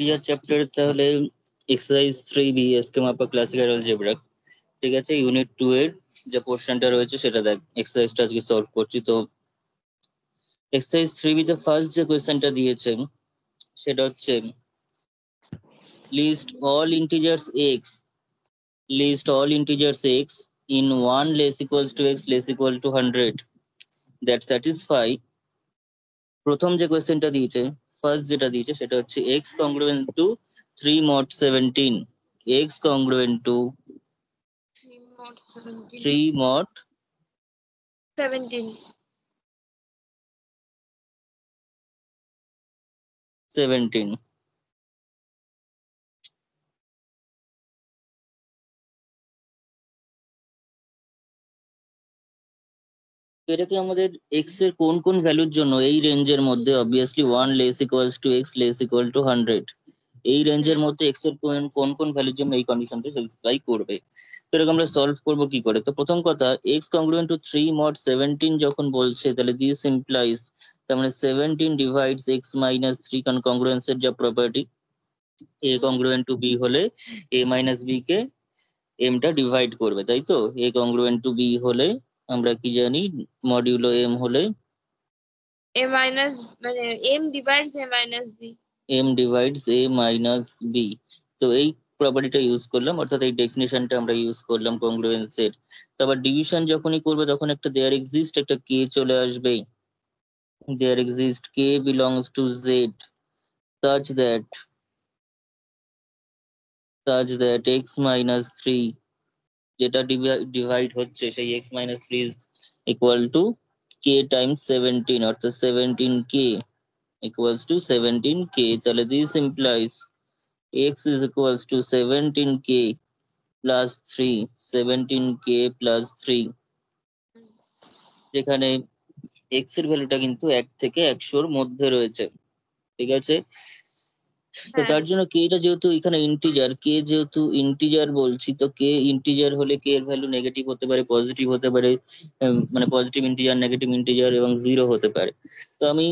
ইয়ার chapter তাহলে exercise 3B SK মাপা classical algebra, ঠিক আছে। ইউনিট 2 এর যে পোর্শনটা রয়েছে সেটা দেখ, এক্সারসাইজটা আজকে সলভ করছি। তো এক্সারসাইজ 3B তে ফার্স্ট যে কোয়েশ্চেনটা দিয়েছে সেটা হচ্ছে list all integers x in 1 less equals to x less equal to 100 that satisfy। প্রথম যে কোয়েশ্চেনটা দিয়েছে, ফার্স্ট যেটা দিয়েছে সেটা হচ্ছে x congruent to 3 mod 17, x congruent to 3 mod 17 17। এটাকে আমাদের x এর কোন কোন ভ্যালুর জন্য এই রেঞ্জের মধ্যে, obviously 1 less equals to x less equal to 100, এই রেঞ্জের মধ্যে x এর কোন কোন ভ্যালুর জন্য এই কন্ডিশনটা স্যাটিসফাই করবে। তো এটাকে আমরা সলভ করব কি করে। তো প্রথম কথা, x কংগ্রুয়েন্ট টু 3 mod 17 যখন বলছে, তাহলে দিস ইমপ্লাইজ, তার মানে 17 ডিভাইডস x মাইনাস 3, কারণ কংগ্রুয়েন্সের যা প্রপার্টি, a কংগ্রুয়েন্ট টু b হলে a minus b K m টা ডিভাইড করবে, তাই তো। a কংগ্রুয়েন্ট টু b হলে আমরা কি জানি, মডিউলো m হলে a minus মানে m divides a minus b m divides a minus b। তো এই প্রপার্টিটা ইউজ করলাম, অর্থাৎ এই ডেফিনিশনটা আমরা ইউজ করলাম কংগ্রুয়েন্সের। তো আবার ডিভিশন যখনই করবে তখন একটা দেয়ার এক্সিস্ট একটা k চলে আসবে, there exist k belongs to z such that x minus 3 যেটা ডিভাইড হচ্ছে সেই x minus 3 is equal to k times 17, অর্থাৎ 17k equals to 17k। তাহলে this implies x is equals to 17k plus 3, 17k plus 3, যেখানে x এর ভ্যালুটা কিন্তু 1 থেকে 100 এর মধ্যে রয়েছে, ঠিক আছে। তো তার জন্য k টা যেহেতু এখানে ইন্টিজার, k যেহেতু ইন্টিজার বলছি, তো k ইন্টিজার হলে k এর ভ্যালু নেগেটিভ হতে পারে, পজিটিভ হতে পারে, মানে পজিটিভ ইন্টিজার, নেগেটিভ ইন্টিজার এবং জিরো হতে পারে। তো আমি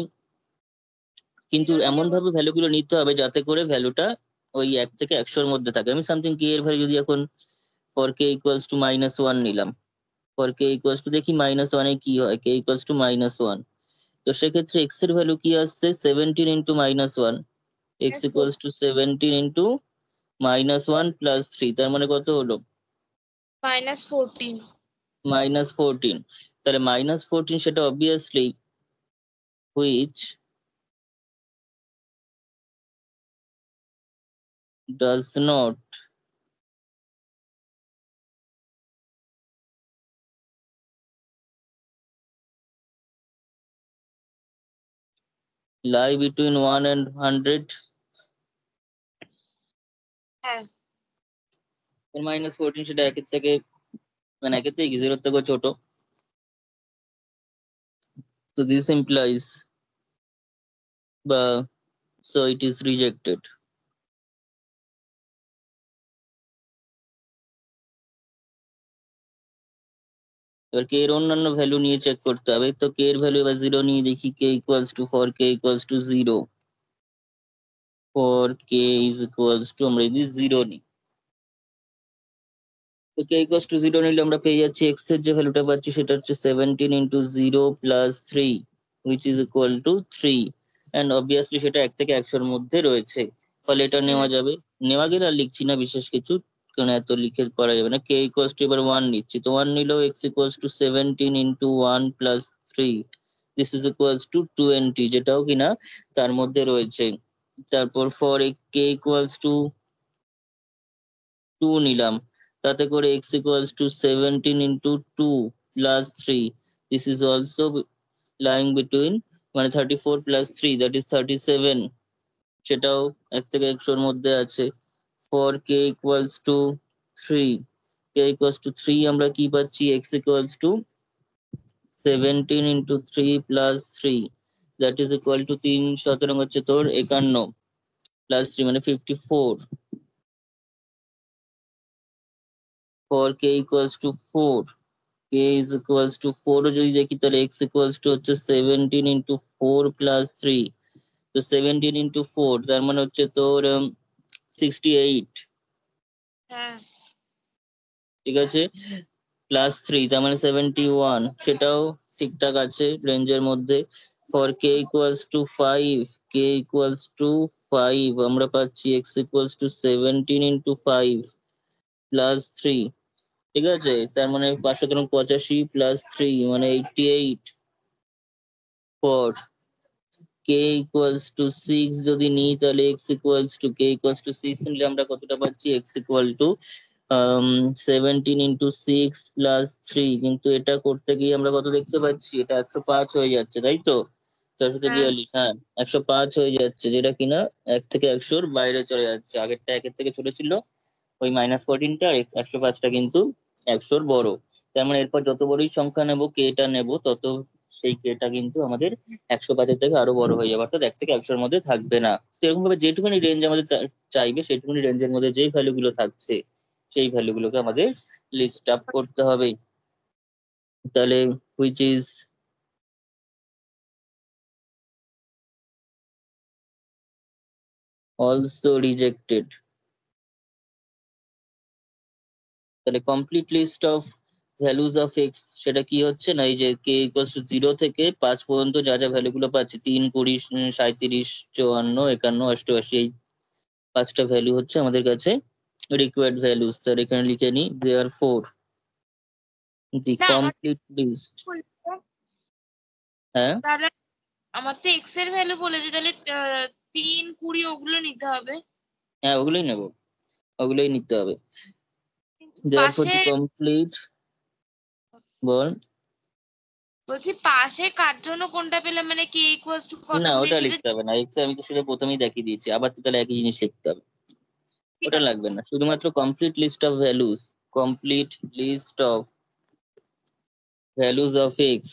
কিন্তু এমন ভাবে ভ্যালুগুলো নিতে হবে যাতে করে ভ্যালুটা ওই 1 থেকে 100 এর মধ্যে থাকে। আমি সামথিং k এর ভ্যালু যদি এখন ফর k ইকুয়ালস টু -1 নিলাম, ফর k ইকুয়ালস টু দেখি -1 এ কি হয়, k ইকুয়ালস টু -1, তো সেক্ষেত্রে x এর ভ্যালু কি আসছে, 17 into -1, x equals to 17 into -1 plus 3, তার মানে কত হলো, -14 -14। তাহলে -14 সেটা obviously which does not lie between 1 and 100। হ্যাঁ -14 সেটা একের থেকে, মানে একের থেকে 0 থেকে ছোট। তো this implies বা so it is rejected। এবার কে এর অন্যান্য ভ্যালু নিয়ে চেক করতে হবে। তো কে এর ভ্যালু এবার 0 নিয়ে দেখি, k equals to, for k equals to 0, for k is equals to, আমরা যদি 0 নিই, তো কে ইকুয়ালস টু 0 নিলে আমরা পেয়ে যাচ্ছি x এর যে ভ্যালুটা পাচ্ছি সেটা হচ্ছে 17 into 0 plus 3 which is equal to 3, and obviously সেটা 1 থেকে 100 এর মধ্যে রয়েছে, ফলে এটা নেওয়া যাবে। নেওয়া গেলে আর লিখছি না বিশেষ কিছু, কারণ এত লিখে করা যাবে না। কে ইকুয়ালস টু এবার 1 নিচ্ছি, তো 1 নিলেও x equals to 17 into 1 plus 3 this is equals two 20, যেটাও কিনা তার মধ্যে রয়েছে। তারপর ফর কে ইকুয়ালস টু 2 নিলাম, তাতে করে x equals to 17 into 2 plus 3, this is also lying between, মানে 34 plus 3 that is 37, সেটাও 1 থেকে 100 এর মধ্যে আছে। for k equals to 3, k equals to 3 আমরা কি পাচ্ছি, x equals to 17 into 3 plus 3 that is equal to 3 17 হচ্ছে তোর 51 plus 3 মানে 54, for k equals to 4, k is equals to 4 ও যদি দেখি তাহলে x equals to হচ্ছে 17 into 4 plus 3, তো 17 ইন্টু 4 তার মানে হচ্ছে তোর 68, হ্যাঁ ঠিক আছে, প্লাস 3 তার মানে 71, সেটাও ঠিকঠাক আছে রেঞ্জের মধ্যে। For k equals two 5, K equals two 5 আমরা পাচ্ছি x equals to 17 into 5 plus 3, ঠিক আছে, তার মানে 585 প্লাস 3 মানে 88। ফর কে ইকুয়ালস টু 6 যদি নিই তাহলে x equals to K equals two 6 নিলে আমরা কতটা পাচ্ছি, x equal to 17 into 6 plus 3, কিন্তু এটা করতে গিয়ে আমরা কত দেখতে পাচ্ছি, এটা 105 হয়ে যাচ্ছে, তাই তো, 442, হ্যাঁ 105 হয়ে যাচ্ছে, যেটা কিনা 1 থেকে 100-র বাইরে চলে যাচ্ছে। আগেরটা 1-এর থেকে ছোট ছিল ওই -14টা, আর 105টা কিন্তু 100-র বড়। তার মানে এরপর যত বড়ই সংখ্যা নেব, কেটা নেব, তত সেই কেটা কিন্তু আমাদের 105-এর থেকে আরো বড় হয়ে যাবে, অর্থাৎ 1 থেকে 100-র মধ্যে থাকবে না। সেরকম ভাবে যেটুকুনি রেঞ্জ আমাদের চাইবে, সেটুকুনি রেঞ্জের মধ্যে যেই ভ্যালু গুলো থাকছে সেই ভ্যালু গুলোকে আমাদের লিস্ট আপ করতে হবে। তাহলে হুইচ ইজ অলসো রিজেক্টেড। তাহলে complete list of values of X সেটা কি হচ্ছে না, এই যে কে ইকুয়ালস টু 0 থেকে 5 পর্যন্ত যা যা ভ্যালু গুলো পাচ্ছি, 3, 20, 37, 54, 51, 88, এই 5টা ভ্যালু হচ্ছে আমাদের কাছে রিকোয়ার্ড ভ্যালুস। তার এখানে লিখে নি দেয়ারফর দি না আমার কমপ্লিট লিস্ট। বলছে, হ্যাঁ তাহলে আমার তো এক্স এর ভ্যালু বলেছে, তাহলে 3, 20 ওগুলো নিতে হবে। হ্যাঁ ওগুলোই নেব, ওগুলোই নিতে হবে। দেয়ারফর পাশে দি কমপ্লিট, বল। বলছি পাশে কার জন্য কোনটা পেলাম, মানে কে ইকুয়ালস টু কত না কুড়ি ওটা সেটা লিখতে হবে না, এক্স আমি তো সেটা প্রথমেই দেখিয়ে দিয়েছি, আবার তো তাহলে একই জিনিস লিখতে হবে, ঠিক ওটা আছে। লাগবে না, শুধুমাত্র complete list of values, complete list of values of X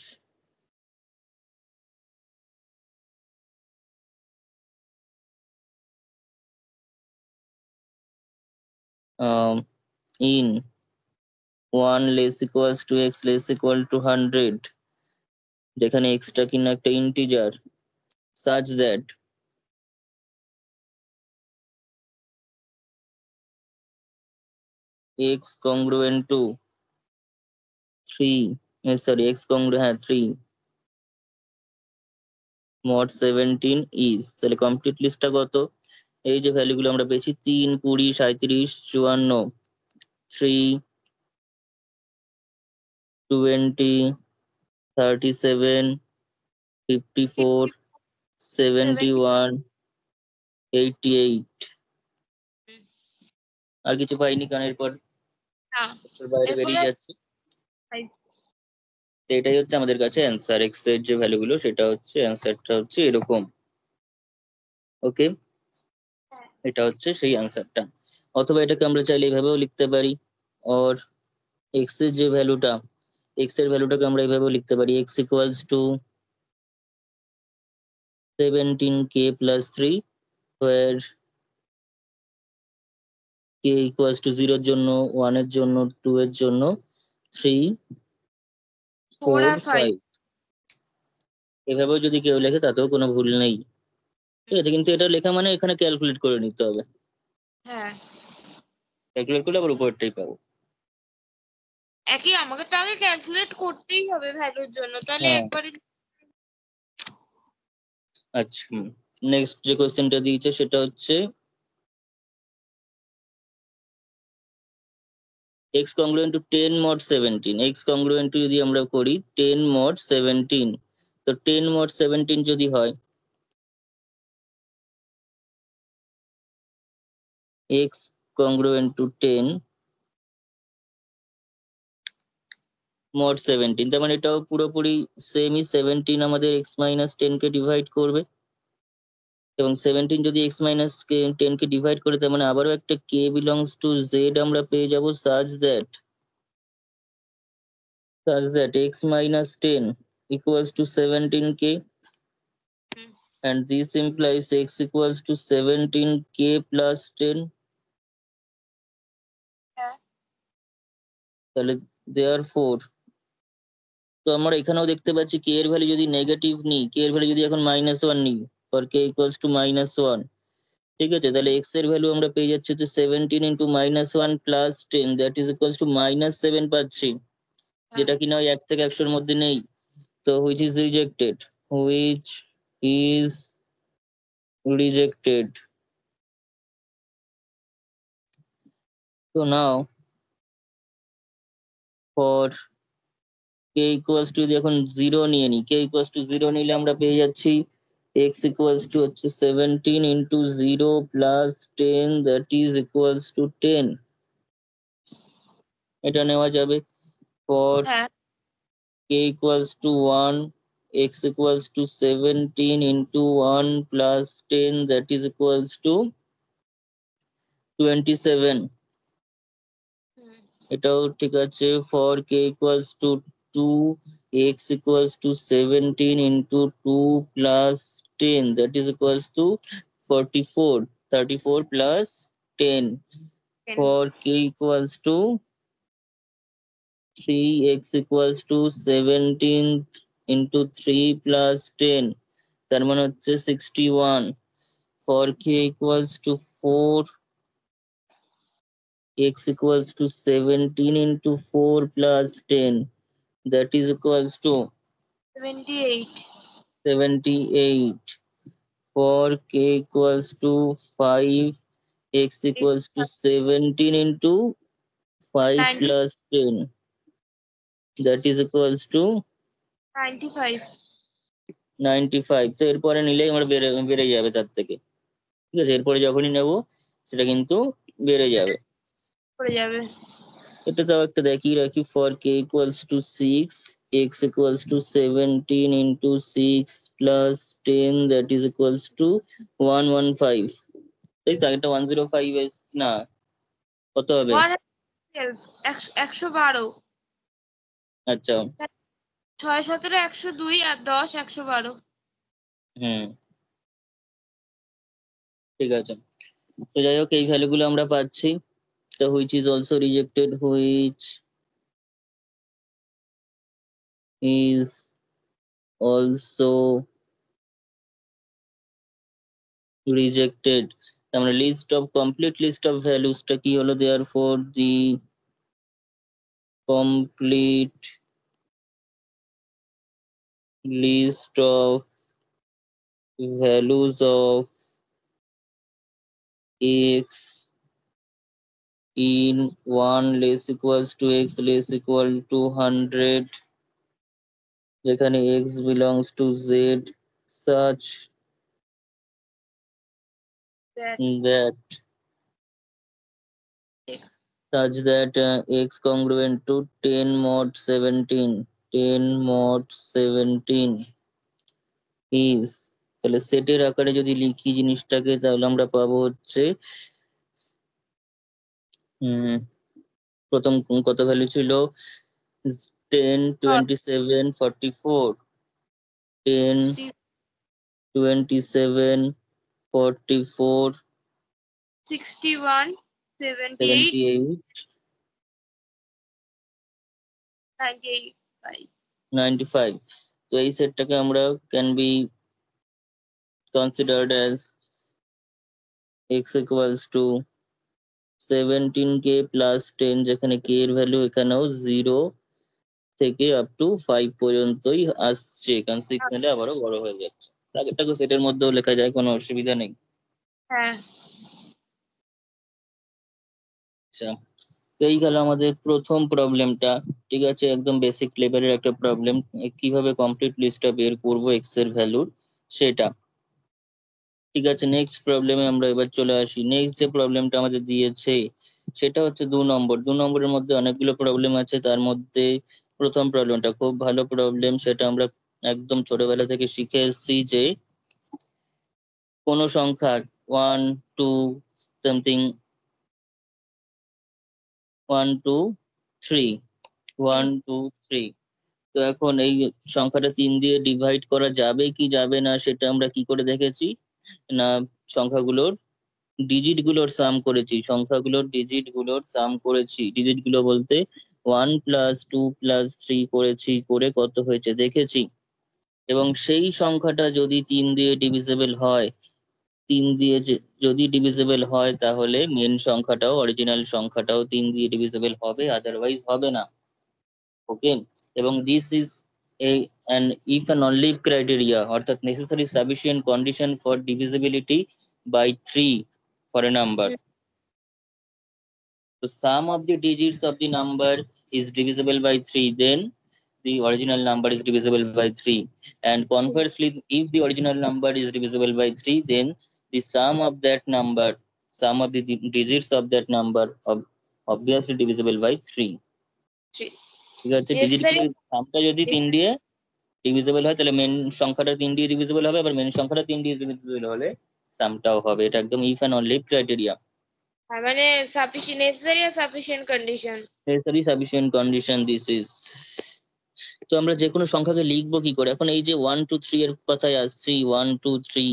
in 1 less equals to x less equal to 100, যেখানে x টা কিনা একটা integer, such that x congruent to 3, sorry x congruent, হ্যাঁ 3 mod 17 is, তাহলে কমপ্লিট লিস্টটা কত, এই যে ভ্যালু গুলো আমরা পেয়েছি 3, 20, 37, 54, 3, 20, 37, 54, 71, 88, আর কিছু পাইনি কারণ এরপর না বাইরে এরপরে বেরিয়ে যাচ্ছে। তো এটাই হচ্ছে আমাদের কাছে অ্যান্সার, এক্স এর যে ভ্যালু গুলো সেটা হচ্ছে অ্যান্সারটা হচ্ছে এরকম। ওকে, এটা হচ্ছে সেই অ্যান্সারটা। অথবা এটাকে আমরা চাইলে এইভাবেও লিখতে পারি, অর এক্স এর যে ভ্যালুটা, এক্স এর ভ্যালুটাকে আমরা এইভাবেও লিখতে পারি, x equals to 17k plus 3, where k equals to 0 এর জন্য, 1 এর জন্য, 2 এর জন্য 3, 4 4, আর 5। 5। এভাবেও যদি কেউ লেখে তাতেও কোনো ভুল নেই, ঠিক আছে, কিন্তু এটা লেখা মানে এখানে ক্যালকুলেট করে নিতে হবে, হ্যাঁ ক্যালকুলেট করলে আবার উপরেরটাই পাবো। একই, আমাকে তো আগে ক্যালকুলেট করতেই হবে ভ্যালুর জন্য, তাহলে হ্যাঁ একবারে আচ্ছা, নেক্সট যে কোশ্চেনটা দিয়েছে সেটা হচ্ছে x congruent to 10 mod 17, x congruent to যদি আমরা করি 10 mod 17, তো 10 mod 17 যদি হয় x congruent to 10 mod 17, তার মানে এটাও পুরোপুরি সেমই, 17 আমাদের x minus 10 কে ডিভাইড করবে, এবং 17 যদি x minus 10 কে ডিভাইড করে তার মানে আবারও একটা k belongs to z আমরা পেয়ে যাব, such that x minus 10 equals to 17k, and this implies x equals to 17k plus 10, হ্যাঁ তাহলে therefore, তো আমরা এখানেও দেখতে পাচ্ছি k এর ভ্যালু যদি নেগেটিভ নিই, k এর ভ্যালু যদি এখন -1 নিই, ফর কে ইকুয়ালস টু -1। ঠিক আছে, তাহলে এক্স এর ভ্যালু আমরা পেয়ে যাচ্ছি হচ্ছে 17 into -1 plus 10 that is equals two -7 পাচ্ছি, যেটা কিনা ওই 1 থেকে 100 এর মধ্যে নেই। তো which is rejected, which is rejected. তো now for k equals to, যদি এখন 0 নিয়ে নিই, কে ইকুয়ালস টু 0 নিলে আমরা পেয়ে যাচ্ছি x ইকুয়ালস টু হচ্ছে 17 into 0 plus 10 that is equals to 10। এটা নেওয়া যাবে। ফর হ্যাঁ k equals to 1, x equals to 17 into 1 plus 10 that is equals to 27। হুম, এটাও ঠিক আছে। for k equals to 2, x equals to 17 into 2 plus 10 that is equals to 44, 34 plus 10। 10 for k equals to 3, x equals to 17 into 3 plus 10, তার মানে হচ্ছে 61। for k equals to 4, x equals to 17 into 4 plus 10 that is equals to 78 78। for k equals to 5, x equals to 17 into 5 90 plus 10 that is equals to 95 95। তো এরপরে নিলেই আমরা বেড়ে যাবে তার থেকে। ঠিক আছে, এরপরে যখনই নেব সেটা কিন্তু বেড়ে যাবে। পড়ে যাবে। এটা তাও একটা দেখিয়ে রাখি। For k equals two 6, x equals to 17 into 6 plus 10 that is equals two 115। তাই তো, একটা 105 না, কত হবে? 112 আচ্ছা, 6 17 102 আর 10 112। হুম, ঠিক আছে। তো যাই হোক, এই ভ্যালুগুলো আমরা পাচ্ছি। তো which is also rejected, which is also rejected. আমরা list of complete list of ভ্যালুসটা কি হলো, therefore the complete list of values of x in 1 less equals to x less equal to 100, যেখানে x belongs to z such That that X x congruent to 10 mod 17, 10 mod 17 is, তাহলে সেটের আকারে যদি লিখি জিনিসটাকে, তাহলে আমরা পাবো হচ্ছে প্রথম কত ভ্যালু ছিল, 10 27 44, 10 60 27 44 61 78 78 98 95। তো এই সেটটাকে আমরা can be considered as x equals to 17k plus 10, যেখানে k এর ভ্যালু এখানেও 0 থেকে আপ টু 5 পর্যন্তই আসছে, কারণ 6 নিলে আবারও বড় হয়ে যাচ্ছে। আগেরটাকে সেটের মধ্যেও লেখা যায়, কোনো অসুবিধা নেই। হ্যাঁ আচ্ছা, তো এই গেল আমাদের প্রথম প্রবলেমটা। ঠিক আছে, একদম বেসিক লেভেলের একটা প্রবলেম, কিভাবে কমপ্লিট লিস্টটা বের করব এক্স এর ভ্যালুর সেটা। ঠিক আছে, নেক্সট প্রবলেমে আমরা এবার চলে আসি। নেক্সট যে প্রবলেমটা আমাদের দিয়েছে সেটা হচ্ছে 2 নম্বর। 2 নম্বরের মধ্যে অনেকগুলো প্রবলেম আছে, তার মধ্যে প্রথম প্রবলেমটা খুব ভালো প্রবলেম। সেটা আমরা একদম ছোটবেলা থেকে শিখে এসেছি যে কোনো সংখ্যা 1 2 সামথিং 1 2 3 1 2 3, তো এখন এই সংখ্যাটা 3 দিয়ে ডিভাইড করা যাবে কি যাবে না সেটা আমরা কি করে দেখেছি না, সংখ্যাগুলোর ডিজিট গুলোর সাম করেছি, সংখ্যাগুলোর ডিজিট গুলোর সাম করেছি। ডিজিট গুলো বলতে 1 প্লাস 2 প্লাস 3 করেছি, করে কত হয়েছে দেখেছি। এবং সেই সংখ্যাটা যদি 3 দিয়ে ডিভিজিবল হয়, 3 দিয়ে যদি ডিভিজিবল হয় তাহলে মেন সংখ্যাটাও অরিজিনাল সংখ্যাটাও 3 দিয়ে ডিভিজিবল হবে, আদারওয়াইজ হবে না। ওকে, এবং this is an if and only criteria অর্থাৎ necessary sufficient condition for divisibility by 3 for a number. So sum of the digits of the number is divisible by 3, then the original number is divisible by 3, and conversely if the original number is divisible by 3, then the sum of that number, sum of the digits of that number obviously divisible by 3. ঠিক আছে, digit Necessary. সামটা যদি 3 দিয়ে divisible হয় তাহলে main সংখ্যাটা 3 দিয়ে divisible হবে, আবার মেন সংখ্যাটা 3 দিয়ে ডিভিজিবল হলে সামটাও হবে। এটা একদম ইফ এন্ড অনলি ক্রাইটেরিয়া, মানে necessary আর sufficient condition। Necessary sufficient condition this is. তো আমরা যে কোনো সংখ্যাকে লিখবো কি করে? এখন এই যে 1 2 3 এর কথায় আসছি, 1 2 3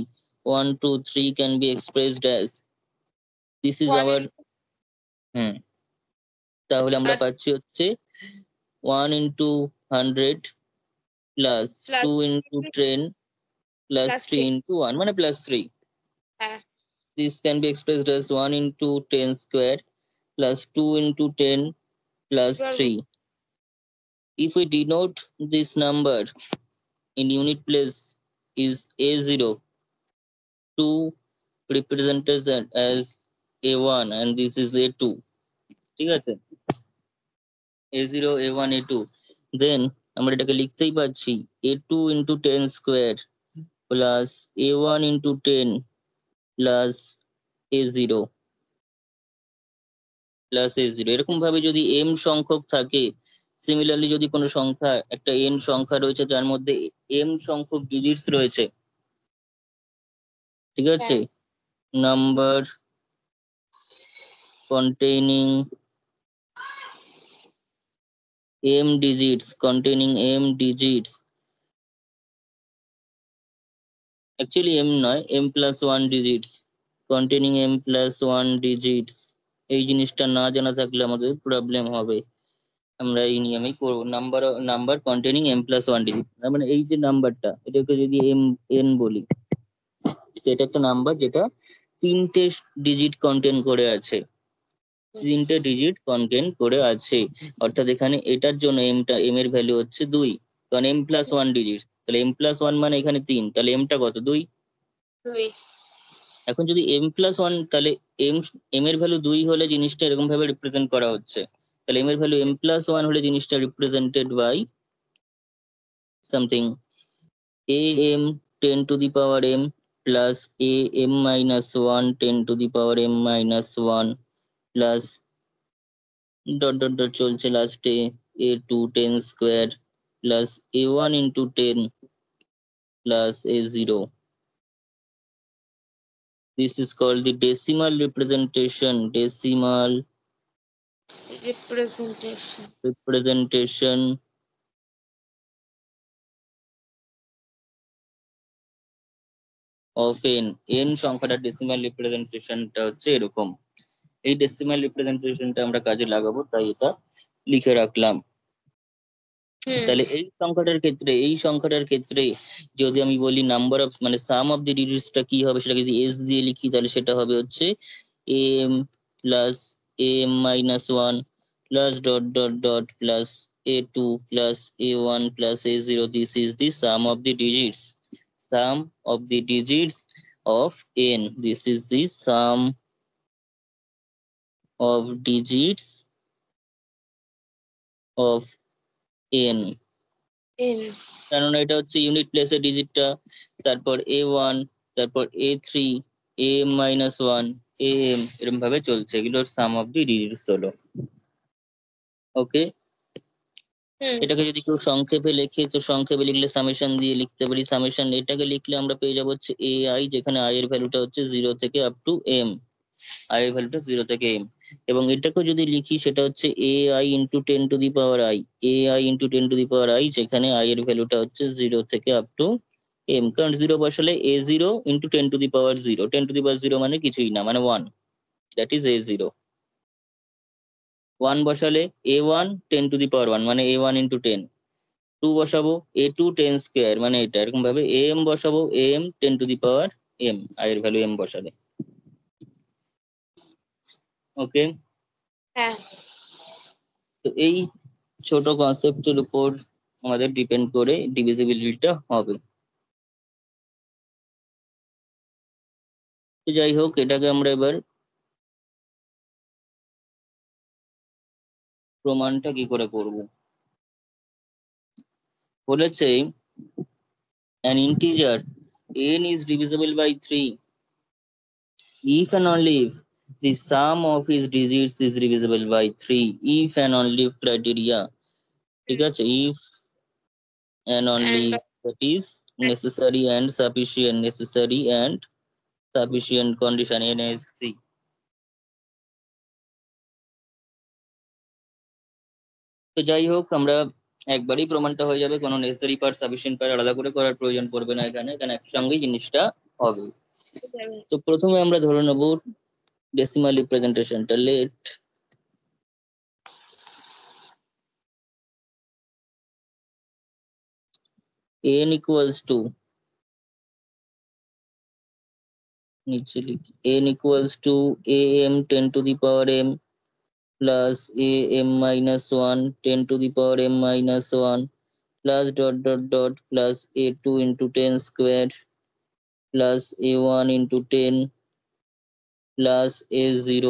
1 2 3 can be expressed as this is our তাহলে আমরা পাচ্ছি হচ্ছে 1 into 100 plus 2 into 10 plus 3 into 1 মানে plus 3. This can be expressed as 1 into 10 square plus 2 into 10 plus 3. If we denote this number in unit place is A0, 2 represented as A1 and this is A2. ঠিক আছে, A0 A1 A2, then আমরা এটাকে লিখতেই পাচ্ছি A2 into 10 square plus A1 into 10 plus A0 plus A0। এরকম ভাবে যদি m সংখ্যক থাকে, সিমিলারলি যদি কোনো সংখ্যা একটা n সংখ্যা রয়েছে যার মধ্যে m সংখ্যক ডিজিটস রয়েছে, ঠিক আছে, number containing m digits actually m নয়, m plus 1 digits containing m plus 1 digits, এই জিনিসটা না জানা থাকলে আমাদের প্রবলেম হবে। আমরা এই নিয়মেই করবো, number containing m plus 1 digit, মানে এই যে নাম্বারটা এটাকে যদি n বলি, এটা একটা নাম্বার যেটা 3টে ডিজিট কন্টেন করে আছে, 3টে ডিজিট কন্টেন করে আছে, অর্থাৎ এখানে এটার জন্য m এর ভ্যালু হচ্ছে 2, কারণ m plus 1 ডিজিট, তাহলে m plus 1 মানে এখানে 3, তাহলে m টা কত 2। এখন যদি m plus 1 তাহলে m এর ভ্যালু 2 হলে জিনিসটা এরকম ভাবে রিপ্রেজেন্ট করা হচ্ছে, তাহলে m এর ভ্যালু m plus 1 হলে জিনিসটা represented by something am 10 to the power m plus am minus 1 10 to the power m minus 1 plus dot dot dot চলছে লাস্টে a2 10 square plus a1 into 10 plus a0. This is called the decimal representation of n সংখ্যাটা decimal রিপ্রেজেন্টেশনটা হচ্ছে এরকম। এই decimal রিপ্রেজেন্টেশনটা আমরা কাজে লাগাবো, তাই এটা লিখে রাখলাম। তাহলে এই সংখ্যাটার ক্ষেত্রে যদি আমি বলি নাম্বার অফ মানে সাম অফ দি ডিজিটসটা কি হবে, সেটা যদি s দিয়ে লিখি তাহলে সেটা হবে হচ্ছে am plus am minus 1 plus dot dot dot plus a2 plus a1 plus a0. This is the sum of the digits of n. This is the sum of digits of n, কারণ এটা হচ্ছে unit প্লেসের ডিজিটটা, তারপর a1 তারপর a3 am minus 1 am এরকম ভাবে চলছে, এগুলোর সাম অফ দি ডিজিটস হলো। ওকে, এটাকে যদি কেউ সংক্ষেপে লেখে তো সংক্ষেপে লিখলে সামেশন দিয়ে লিখতে পারি, সামেশন এটাকে লিখলে আমরা পেয়ে যাবো হচ্ছে ai, যেখানে i এর ভ্যালুটা হচ্ছে 0 থেকে আপ টু m, i এর ভ্যালুটা 0 থেকে m, এবং এটাকে যদি লিখি সেটা হচ্ছে ai into 10 to the power i, ai into 10 to the power i, যেখানে i এর ভ্যালুটা হচ্ছে 0 থেকে আপ টু m, কারণ 0 বসালে a0 into 10 to the power 0, 10 to the power 0 মানে কিছুই না, মানে 1, that is a0, 1 বসালে a1 10 to the power 1 মানে a1 into 10, 2 বসাবো a2 10 স্কয়ার মানে এটা এরকম ভাবে am বসাবো am 10 to the power m i এর ভ্যালু m বসাবে। ওকে, হ্যাঁ তো এই ছোট কনসেপ্টের উপর আমাদের ডিপেন্ড করে ডিভিজিবিলিটিটা হবে। তো যাই হোক, এটাকে আমরা এবার প্রমাণটা কি করে করব। বলেছে an integer n is divisible by 3 if and only if the sum of its digits is divisible by 3, if and only if criteria, ঠিক আছে, if and only and if that is necessary and sufficient condition NSC। তো যাই হোক, আমরা একবারই প্রমাণটা হয়ে যাবে, কোনো নেসেসারি পার্ট সাফিসিয়েন্ট পার্ট আলাদা করে করার প্রয়োজন পড়বে না, এখানে এখানে একসঙ্গেই জিনিসটা হবে। তো প্রথমে আমরা ধরে নেব ডেসিমাল রিপ্রেজেন্টেশনটা, লেট n equals to নিচে লিখি n equals to am 10 to the power m plus am minus 1 10 to the power m minus 1 plus dot dot dot plus a2 into 10 squared plus a1 into 10 plus a0।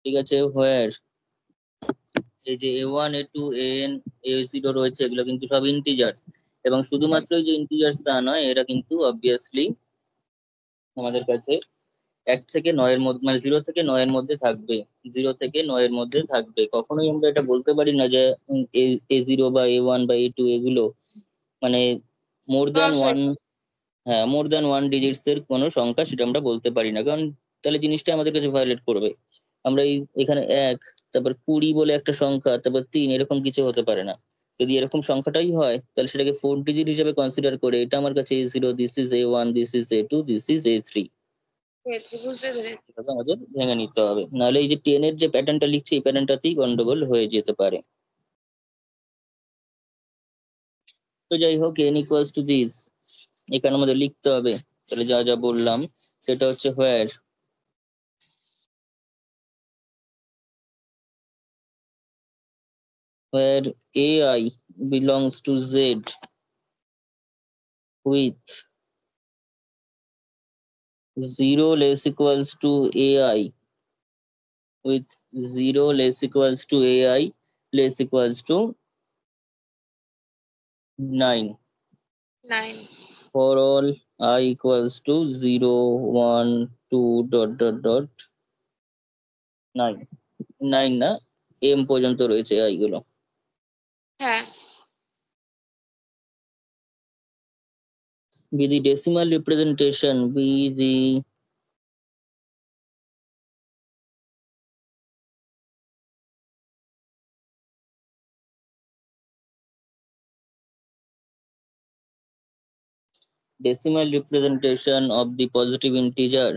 ঠিক আছে, where এই যে a1 a2 an a0 রয়েছে এগুলো কিন্তু সব integers, এবং শুধুমাত্র এই যে ইন্টিজার্স তা নয়, এরা কিন্তু অবভিয়াসলি আমাদের কাছে 1 থেকে 9 এর মধ্যে মানে 0 থেকে 9 এর মধ্যে থাকবে, 0 থেকে 9 এর মধ্যে থাকবে। কখনোই আমরা এটা বলতে পারি না যে a0 বা a1 বা a2 এগুলো মানে মোর দ্যান ওয়ান, হ্যাঁ মোর দ্যান ওয়ান ডিজিটস এর কোনো সংখ্যা, সেটা আমরা বলতে পারি না, কারণ তাহলে জিনিসটা আমাদের কাছে ভায়োলেট করবে। আমরা এখানে 1, তারপর 20 বলে একটা সংখ্যা, তারপর 3 এরকম কিছু হতে পারে না। যদি এরকম সংখ্যাটাই হয় তাহলে সেটাকে 4 ডিজিট হিসেবে কনসিডার করে এটা আমার কাছে a0, this is a1, this is a2, this is a3, বুঝতে পেরেছি। এভাবে আমাদের ভেঙে নিতে হবে, নাহলে এই যে 10 এর যে প্যাটার্নটা লিখছি এই প্যাটার্নটাতেই গন্ডগোল হয়ে যেতে পারে। তো যাই হোক, n ইকুয়ালস টু দিস এখানে আমাদের লিখতে হবে, তাহলে যা যা বললাম সেটা হচ্ছে where ai belongs to z with 0 less equals to ai, with 0 less equals to ai less equals to 9 9 for all I equals to 0 1 2 dot dot dot 9, 9 না m পর্যন্ত রয়েছে i গুলো। হ্যাঁ Be the decimal representation, be the decimal representation of the positive integer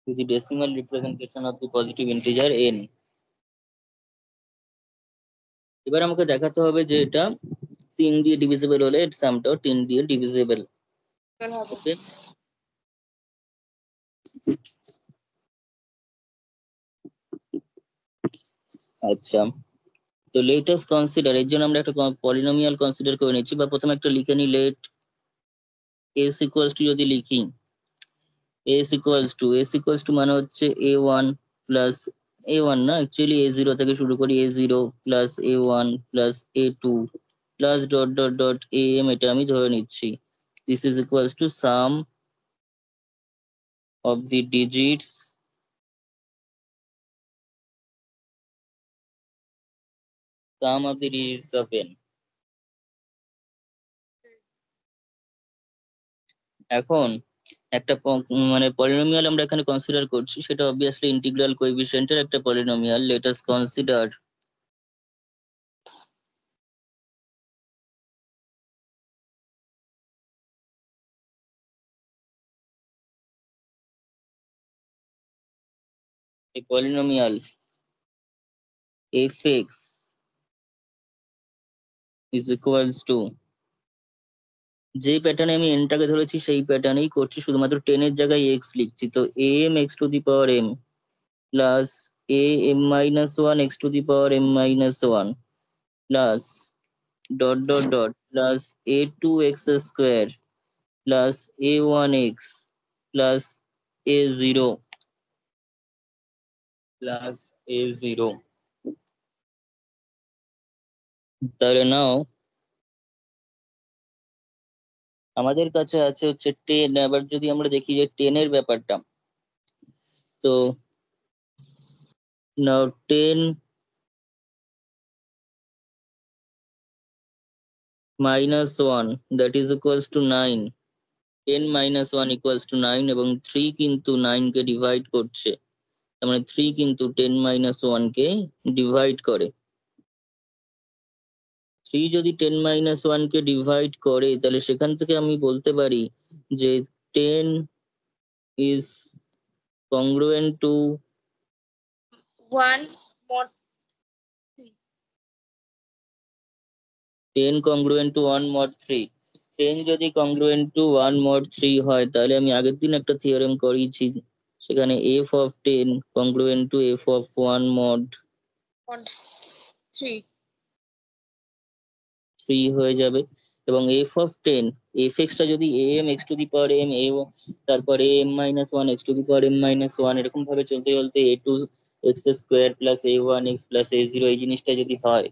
to the decimal representation of the positive integer n। এবার আমাকে দেখাতে হবে যে এটা 3 দিয়ে ডিভিজিবল হলে এর সামটাও 3 দিয়ে ডিভিজিবল। হবে। ওকে, আচ্ছা, তো লেট আস কনসিডার, এর জন্য আমরা একটা পলিনোমিয়াল কনসিডার করে নিচ্ছি, বা প্রথমে একটা লিখে নি লেট s ইকুয়ালস টু, যদি লিখি s ইকুয়ালস টু মানে হচ্ছে a1 প্লাস a1 না, অ্যাকচুয়ালি a0 থেকে শুরু করি, a0 plus a1 plus a2 plus dot dot dot am, এটা আমি ধরে নিচ্ছি। This is equals to some of the digits of n। এখন একটা মানে পলিনোমিয়াল আমরা এখানে কনসিডার করছি, সেটা অবভিয়াসলি ইন্টিগ্রাল কোএফিসিয়েন্টের একটা polynomial. Let us consider a polynomial fx is equals to, যে প্যাটার্নে আমি এনটাকে ধরেছি সেই প্যাটার্নেই করছি, শুধুমাত্র 10 এর জায়গায় x লিখছি। তো am x to the power m plus am minus 1 x to the power m minus 1 plus dot dot dot plus a2x square plus a1x plus a0 plus a0। তাহলে নাও আমাদের কাছে আছে হচ্ছে 10। আবার যদি আমরা দেখি যে 10 এর ব্যাপারটা, তো নাও 10 minus 1 that is equals to 9। 10 minus 1 equals to 9 এবং 3 কিন্তু 9 কে ডিভাইড করছে, তার মানে 3 কিন্তু 10 minus 1 কে ডিভাইড করে। 3 যদি 10 minus 1 কে ডিভাইড করে, তাহলে সেখান থেকে আমি বলতে পারি যে 10 is congruent to 1 mod 3। 10 congruent to 1 mod 3। 10 যদি congruent to 1 mod 3 হয়, তাহলে আমি আগের দিন একটা থিওরেম করিয়েছি, সেখানে f of 10 congruent to f of 1 mod 3 3 হয়ে যাবে। এবং f of 10 fx টা যদি am x to the power m a, তারপরে am minus 1 x to the power m minus 1 এরকম ভাবে চলতে চলতে a2 x square plus a1 x plus a0 এই জিনিসটা যদি হয়,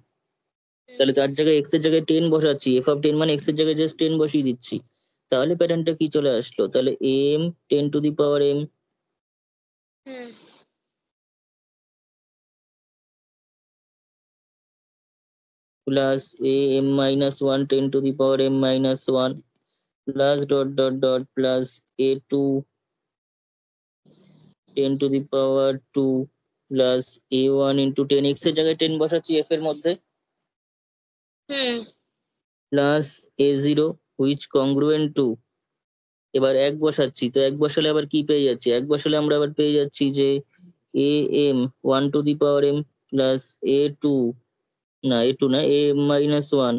তাহলে তার জায়গায় x এর জায়গায় 10 বসাচ্ছি, f of 10 মানে x এর জায়গায় জাস্ট 10 বসিয়ে দিচ্ছি। তাহলে প্যাটার্নটা কি চলে আসলো, তাহলে am 10 to the power m plus am minus 1 10 to the power m minus 1 plus dot dot dot plus a2 10 to the power 2 plus a1 into 10, x এর জায়গায় 10 বসাচ্ছি f এর মধ্যে, plus a0 which congruent to, এবার এক বসাচ্ছি, তো এক বসালে আবার কি পেয়ে যাচ্ছি, এক বসালে আমরা আবার পেয়ে যাচ্ছি যে am 1 to the power m plus a2 না a2 না am minus 1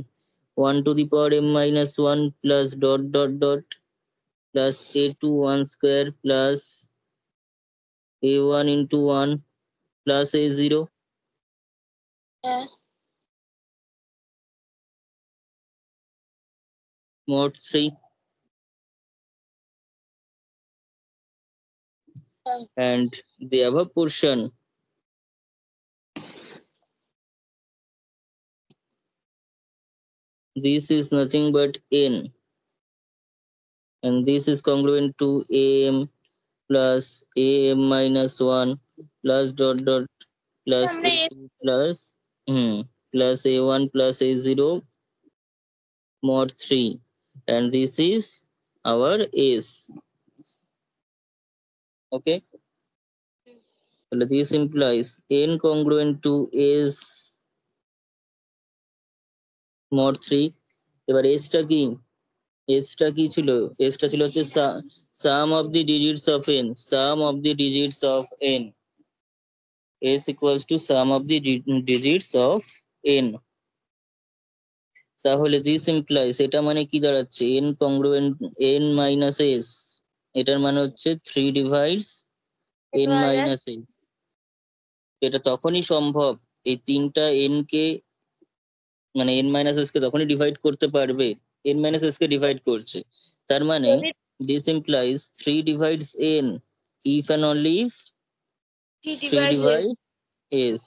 1 to the power m minus 1 plus dot dot dot plus a2 1 square plus a1 into 1 plus a0 mod 3। And the above portion this is nothing but n, and this is congruent to am plus am minus 1 plus dot dot plus a2 plus plus a1 plus a0 mod 3, and this is our s। Okay, so this implies n congruent to s mod 3। এবার s টা কি, s টা কি ছিল, s টা ছিল হচ্ছে sum of the digits of n, sum of the digits of n, s equals to sum of the digits of n। তাহলে this implies, এটা মানে কি দাঁড়াচ্ছে, n congruent n minus s, এটার মানে হচ্ছে 3 divides n minus s। এটা তখনই সম্ভব এই তিনটা n কে, মানে n minus s কে তখনই ডিভাইড করতে পারবে, n minus s কে ডিভাইড করছে, তার মানে this implies 3 divides n if and only if 3 divide s,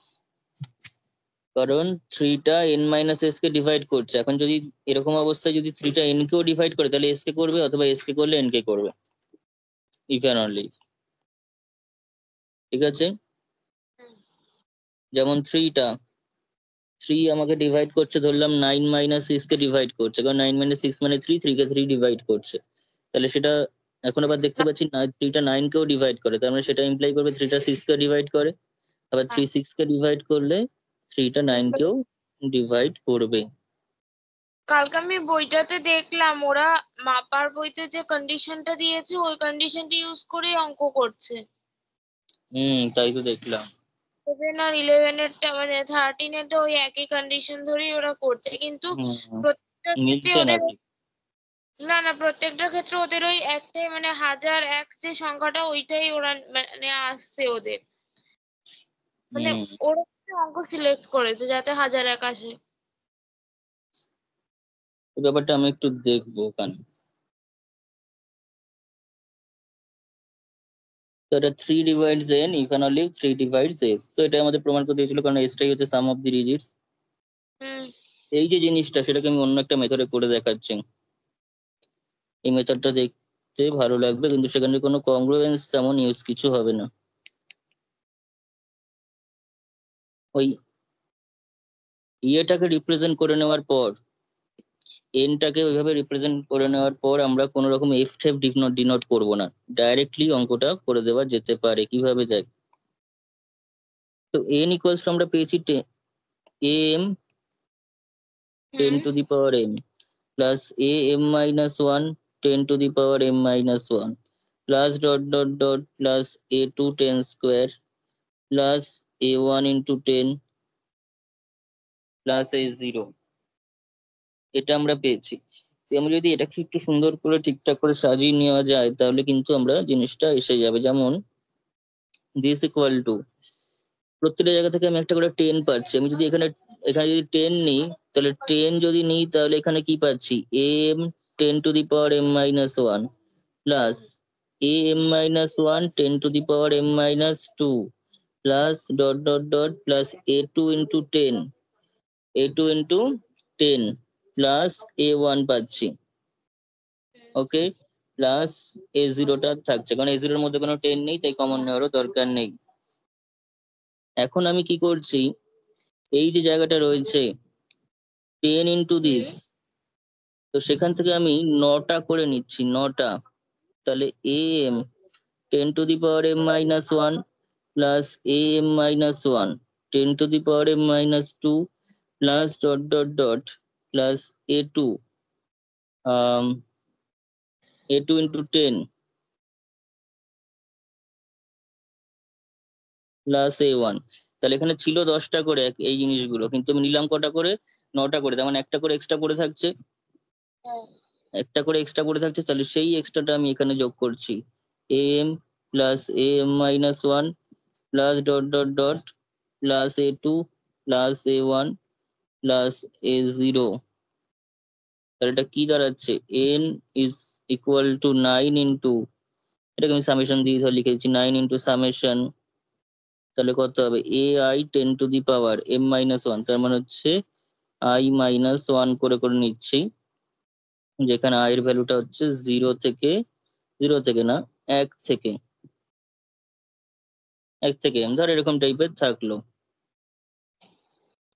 কারণ 3 টা n minus s কে ডিভাইড করছে। এখন যদি এরকম অবস্থায় যদি 3 টা n কেও ডিভাইড করে, তাহলে s কে করবে, অথবা s কে করলে n কে করবে, if and only if। ঠিক আছে, যেমন 3 আমাকে ডিভাইড করছে, ধরলাম 9 minus 6 কে ডিভাইড করছে, কারণ 9 minus 6 মানে 3, 3 কে 3 ডিভাইড করছে, তাহলে সেটা এখন আবার দেখতে পাচ্ছি না 3 টা 9 কেও ডিভাইড করে, তার মানে সেটা ইমপ্লাই করবে 3 টা 6 কে ডিভাইড করে, আবার 3 6 কে ডিভাইড করলে 3 টা 9 কেও ডিভাইড করবে। কালকে আমি বইটাতে দেখলাম ওরা মাপার বইতে যে কন্ডিশনটা দিয়েছে ওই কন্ডিশনটা ইউজ করে অঙ্ক করছে। তাই তো দেখলাম। 7 আর 11 এরটা মানে 13 এরটা ওই একই কন্ডিশন ধরেই ওরা করছে, কিন্তু প্রত্যেকটা ক্ষেত্রে মিলছে না ওদের ঠিক। না প্রত্যেকটা ক্ষেত্রে ওদের ওই একটাই মানে 1001 যে সংখ্যাটা ওইটাই ওরা মানে আসছে ওদের, মানে ওরা অঙ্ক সিলেক্ট করেছে যাতে 1001 আসে। এই ব্যাপারটা আমি একটু দেখবো ওখানে। তো এটা 3 divides n if and only 3 divides s, তো এটা আমাদের প্রমাণ করতে দিয়েছিল কারণ এসটাই হচ্ছে সাম অফ দি ডিজিটস। হুম এই যে জিনিসটা সেটাকে আমি অন্য একটা মেথডে করে দেখাচ্ছি। এই মেথডটা দেখতে ভালো লাগবে কিন্তু সেখানে কোনো কংগ্রুয়েন্স তেমন ইউজ কিছু হবে না। ওই ইয়েটাকে রিপ্রেজেন্ট করে নেওয়ার পর, এনটাকে ওইভাবে রিপ্রেজেন্ট করে নেওয়ার পর আমরা কোনো রকম এফ টেপ ডিনোট করবো না, ডাইরেক্টলি অঙ্কটা করে দেওয়া যেতে পারে। কিভাবে দেখ, তো এন ইকুয়ালস টু আমরা পেয়েছি M 10 hmm to the power m plus am minus 1 10 to the power m minus 1 plus dot dot dot plus a2 10 square plus a1 into 10 plus a0, এটা আমরা পেয়েছি। তো আমরা যদি এটাকে একটু সুন্দর করে ঠিকঠাক করে সাজিয়ে নেওয়া যায় তাহলে কিন্তু আমরা জিনিসটা এসে যাবে। যেমন দিস ইকুয়াল টু, প্রত্যেকটা জায়গা থেকে আমি একটা করে 10 পাচ্ছি। আমি যদি এখানে এখানে যদি 10 নিই তাহলে 10 যদি নিই তাহলে এখানে কি পাচ্ছি, am 10 to the power m minus 1 plus am minus 1 10 to the power m minus 2 plus dot dot dot plus a2 into 10 a2 into 10 plus a1 পাচ্ছি। ওকে, প্লাস a0 টা থাকছে কারণ a0 এর মধ্যে কোনো 10 নেই তাই কমন নেওয়ারও দরকার নেই। এখন আমি কি করছি, এই যে জায়গাটা রয়েছে 10 ইন্টু দিস, তো সেখান থেকে আমি 9টা করে নিচ্ছি, 9টা। তাহলে am 10 to the power m minus 1 plus am minus 1 10 to the power m minus 2 plus dot dot dot plus a2 a2 into 10 plus a1। তাহলে এখানে ছিল 10টা করে এই জিনিসগুলো, কিন্তু আমি নিলাম কটা করে, 9টা করে। তার মানে একটা করে এক্সট্রা পড়ে থাকছে, হ্যাঁ একটা করে এক্সট্রা পড়ে থাকছে, তাহলে সেই এক্সট্রাটা আমি এখানে যোগ করছি। am plus am minus 1 plus dot dot dot plus a2 plus a1 plus a0। তাহলে এটা কি দাঁড়াচ্ছে, n is equal to 9 into, এটাকে আমি সামেশন দিয়ে ধর লিখেছি 9 ইন্টু সামেশন, তাহলে কত হবে ai 10 to the power m minus 1, তার মানে হচ্ছে i মাইনাস 1 করে করে নিচ্ছি, যেখানে i এর ভ্যালুটা হচ্ছে 0 থেকে না 1 থেকে m, ধর এরকম টাইপের থাকলো।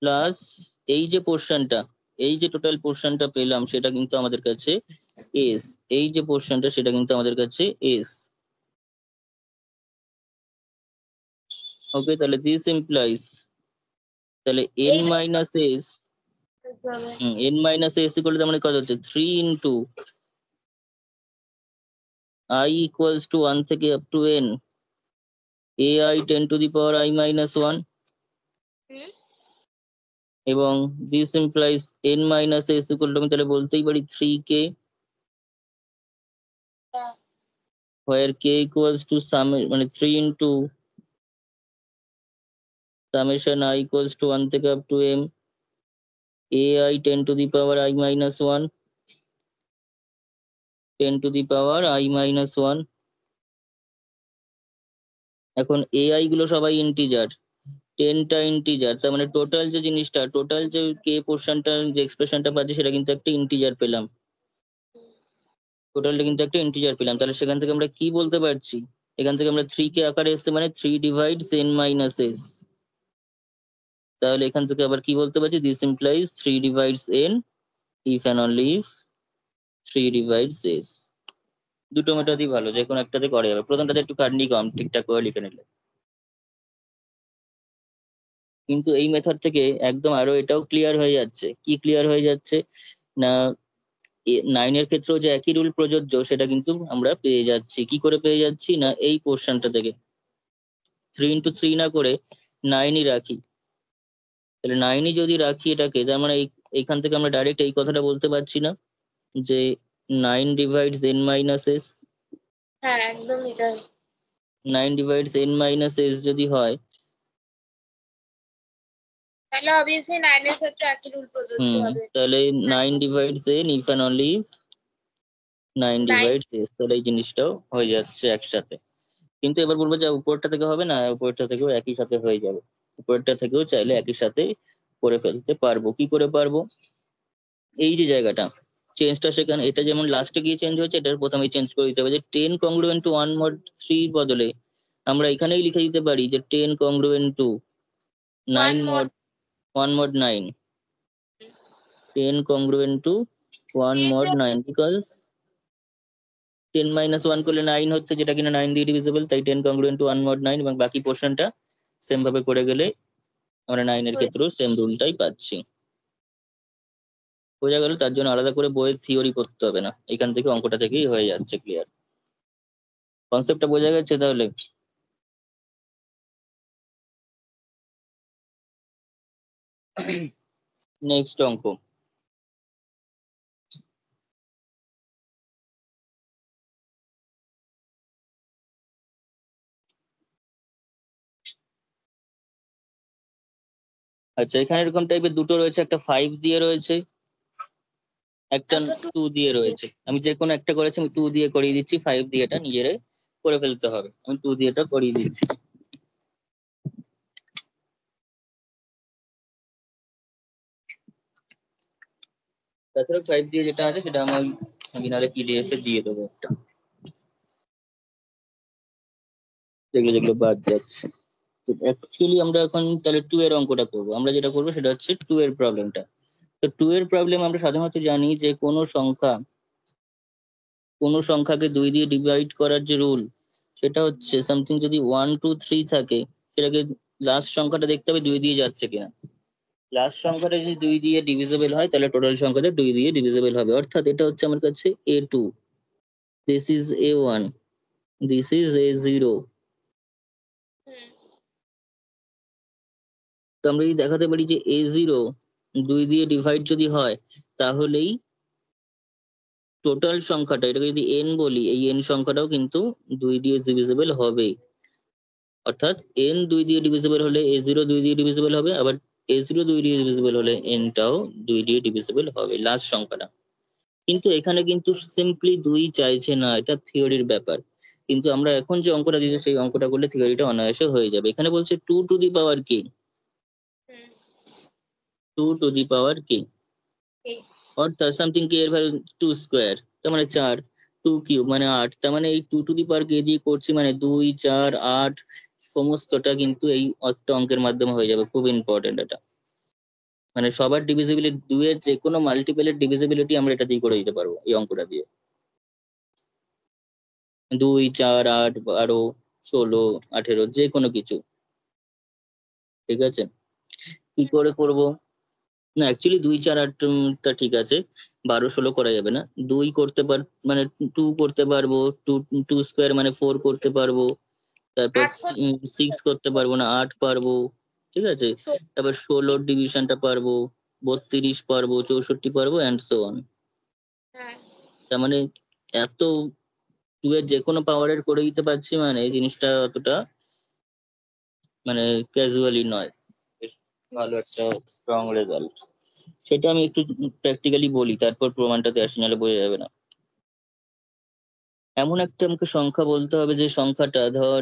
প্লাস এই যে পোর্শনটা, এই যে টোটাল পোর্শনটা পেলাম সেটা কিন্তু আমাদের কাছে এস, এই যে পোর্শনটা সেটা কিন্তু আমাদের কাছে এস। ওকে, তাহলে দিস ইমপ্লাইজ, তাহলে n এই মাইনাস এস, হবে। n minus S equal to মানে কত হচ্ছে 3 ইন্টু i ইকুয়ালস টু 1 থেকে up to n ai 10 to the power i minus 1, হুম এবং this implies n minus S equal to আমি তাহলে বলতেই পারি 3k, হ্যাঁ where k equals to sum মানে 3 into summation I equals to 1 থেকে up to m ai 10 to the power I minus 1 10 to the power I minus 1। এখন ai গুলো সবাই ইন্টিজার, 10টা ইন্টিজার, তার মানে টোটাল যে জিনিসটা, টোটাল যে কে পোর্শনটা যে এক্সপ্রেশনটা পাচ্ছি সেটা কিন্তু একটা ইন্টিজার পেলাম, টোটালটা কিন্তু একটা ইন্টিজার পেলাম। তাহলে সেখান থেকে আমরা কি বলতে পারছি, এখান থেকে আমরা 3 কে আকারে এসছে মানে 3 ডিভাইডস n মাইনাস s, তাহলে এখান থেকে আবার কি বলতে পারছি, this implies 3 divides n if and only if 3 divides s। দুটো মেথডই ভালো, যে কোনো একটাতে করা যাবে, প্রথমটাতে একটু খাটনি কম ঠিকঠাক করে লিখে নিলে। কিন্তু এই মেথড থেকে একদম আরো এটাও ক্লিয়ার হয়ে যাচ্ছে, কি ক্লিয়ার হয়ে যাচ্ছে না, 9 এর ক্ষেত্রেও যে একই রুল প্রযোজ্য সেটা কিন্তু আমরা পেয়ে যাচ্ছি। কি করে পেয়ে যাচ্ছি না, এই পোর্শনটা থেকে, 3 × 3 না করে 9ই রাখি, তাহলে 9ই যদি রাখি এটাকে, তার মানে এইখান থেকে আমরা ডাইরেক্ট এই কথাটা বলতে পারছি না যে 9 ডিভাইডস n মাইনাস এস, হ্যাঁ একদমই তাই। 9 ডিভাইডস n মাইনাস এস যদি হয়, তাহলে অবভিয়াসলি 9 এর ক্ষেত্রে একই রুল প্রযোজ্য হবে। তাহলে 9 divides n if and only 9 9 divides S, তাহলে এই জিনিসটাও হয়ে যাচ্ছে একসাথে। কিন্তু এবার বলবো যে উপরটা থেকে হবে না, উপরটা থেকেও একই সাথে হয়ে যাবে, উপরটা থেকেও চাইলে একই সাথে করে ফেলতে পারবো। কি করে পারবো? এই যে জায়গাটা চেঞ্জটা সেখানে, এটা যেমন লাস্টে গিয়ে চেঞ্জ হয়েছে, এটার প্রথমে চেঞ্জ করে দিতে হবে যে 10 কংগ্রুয়েন্ট টু 1 mod 3 বদলে আমরা এখানেই লিখে দিতে পারি যে 10 কংগ্রুয়েন্ট two 9 1 mod mod 1 mod 9, 10 congruent to 1 mod 9, because 10 minus 1 করলে 9 হচ্ছে, যেটা কিনা 9 দিয়ে ডিভিজিবল, তাই 10 congruent to 1 mod 9, এবং বাকি পোর্শনটা সেম ভাবে করে গেলে আমরা 9 এর ক্ষেত্রেও সেম রুলটাই পাচ্ছি। বোঝা গেল? তার জন্য আলাদা করে বইয়ের থিওরি করতে হবে না, এখান থেকে অঙ্কটা থেকেই হয়ে যাচ্ছে ক্লিয়ার। কনসেপ্টটা বোঝা গেছে তাহলে? নেক্সট অঙ্ক। আচ্ছা, এখানে এরকম টাইপের দুটো রয়েছে, একটা 5 দিয়ে রয়েছে, একটা 2 দিয়ে রয়েছে। আমি যে কোনো একটা করেছি, আমি 2 দিয়ে করিয়ে দিচ্ছি, 5 দিয়ে এটা নিজেরাই করে ফেলতে হবে। আমি 2 দিয়ে এটা করিয়ে দিচ্ছি। তাছাড়া 5 দিয়ে যেটা আছে সেটা আমি নাহলে পিডিএফ এ দিয়ে দেবো একটা, যেগুলো যেগুলো বাদ যাচ্ছে। তো অ্যাকচুয়ালি আমরা এখন তাহলে 2 এর অঙ্কটা করবো। আমরা যেটা করবো সেটা হচ্ছে 2 এর প্রবলেমটা। তো 2 এর প্রবলেম আমরা সাধারণত জানি যে কোনো সংখ্যাকে 2 দিয়ে ডিভাইড করার যে রুল, সেটা হচ্ছে সামথিং যদি 1 2 3 থাকে, সেটাকে লাস্ট সংখ্যাটা দেখতে হবে 2 দিয়ে যাচ্ছে কিনা। লাস্ট সংখ্যাটা যদি 2 দিয়ে ডিভিজিবল হয়, তাহলে টোটাল সংখ্যাটা 2 দিয়ে ডিভিজিবল হবে। অর্থাৎ এটা হচ্ছে আমার কাছে a2, this is a1, this is a0। তো আমরা যদি দেখাতে পারি যে a0 2 দিয়ে ডিভাইড যদি হয়, তাহলেই টোটাল সংখ্যাটা, এটাকে যদি n বলি, এই n সংখ্যাটাও কিন্তু 2 দিয়ে ডিভিজিবল হবে। অর্থাৎ n 2 দিয়ে ডিভিজিবল হলে a0 2 দিয়ে ডিভিজিবল হবে, আবার a0 2 দিয়ে ডিভিজিবল হলে n টাও 2 দিয়ে ডিভিজিবল হবে, লাস্ট সংখ্যাটা। কিন্তু এখানে কিন্তু সিম্পলি 2 চাইছে না, এটা থিওরির ব্যাপার। কিন্তু আমরা এখন যে অঙ্কটা দিয়েছি সেই অঙ্কটা করলে থিওরিটা অনায়াসে হয়ে যাবে। এখানে বলছে 2 টু দি পাওয়ার কি, 2 টু দি পাওয়ার কি, অর্থাৎ সামথিং কি এর ভ্যালু 2 স্কোয়ার, তার মানে 4, 2 কিউব মানে 8, তার মানে এই 2 টু দি পাওয়ার কে দিয়ে করছি, মানে 2 4 8 সমস্তটা কিন্তু এই একটা অঙ্কের মাধ্যমে হয়ে যাবে। খুব ইম্পর্টেন্ট এটা, মানে সবার ডিভিজিবিলিটি, 2 এর যে কোনো মাল্টিপলের ডিভিজিবিলিটি আমরা এটা দিয়ে করে দিতে পারবো এই অঙ্কটা দিয়ে। 2 4 8 12 16 18 যে কোনো কিছু, ঠিক আছে? কি করে করব? না অ্যাকচুয়ালি 2 4 8 টা ঠিক আছে, 12 16 করা যাবে না। 2 করতে মানে 2 করতে পারবো, 2 2 স্কোয়ার মানে 4 করতে পারবো, তারপর 6 করতে পারবো না, 8 পারবো, ঠিক আছে? তারপর 16 ডিভিশনটা পারবো, 32 পারবো, 64 পারবো, অ্যান্ড সো অন। তার মানে এত 2 এর যে কোনো পাওয়ারের করে দিতে পারছি, মানে এই জিনিসটা অতটা মানে ক্যাজুয়ালি নয়, বেশ ভালো একটা স্ট্রং রেজাল্ট। সেটা আমি একটু প্র্যাকটিক্যালি বলি, তারপর প্রমাণটাতে আসি, নাহলে বোঝা যাবে না। এমন একটা আমাকে সংখ্যা বলতে হবে যে সংখ্যাটা ধর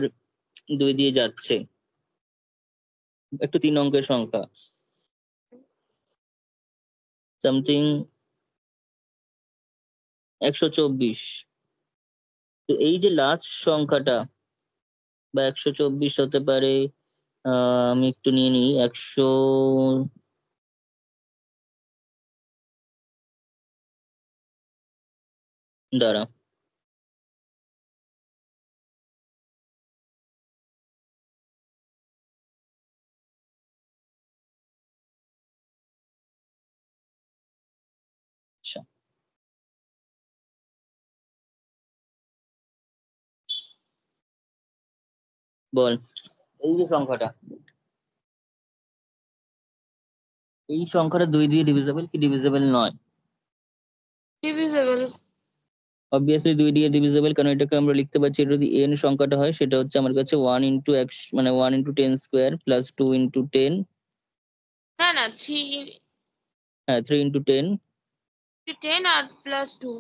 2 দিয়ে যাচ্ছে, একটু 3 অঙ্কের সংখ্যা, সামথিং 124। তো এই যে লাস্ট সংখ্যাটা, বা 124 হতে পারে, আমি একটু নিয়ে নিই 100, দাঁড়া, আচ্ছা বল। এই যে সংখ্যাটা, এই সংখ্যাটা 2 দিয়ে ডিভিজিবল কি ডিভিজিবল নয়? ডিভিজিবল। অবভিয়াসলি 2 দিয়ে ডিভিজিবল, কারণ এটাকে আমরা লিখতে পারছি, এটা যদি n সংখ্যাটা হয় সেটা হচ্ছে আমার কাছে 1 ইন্টু x মানে 1 ইন্টু 10 স্কোয়ার প্লাস 2 ইন্টু 10, না না 3 হ্যাঁ 3 ইন্টু 10 10 আর plus 2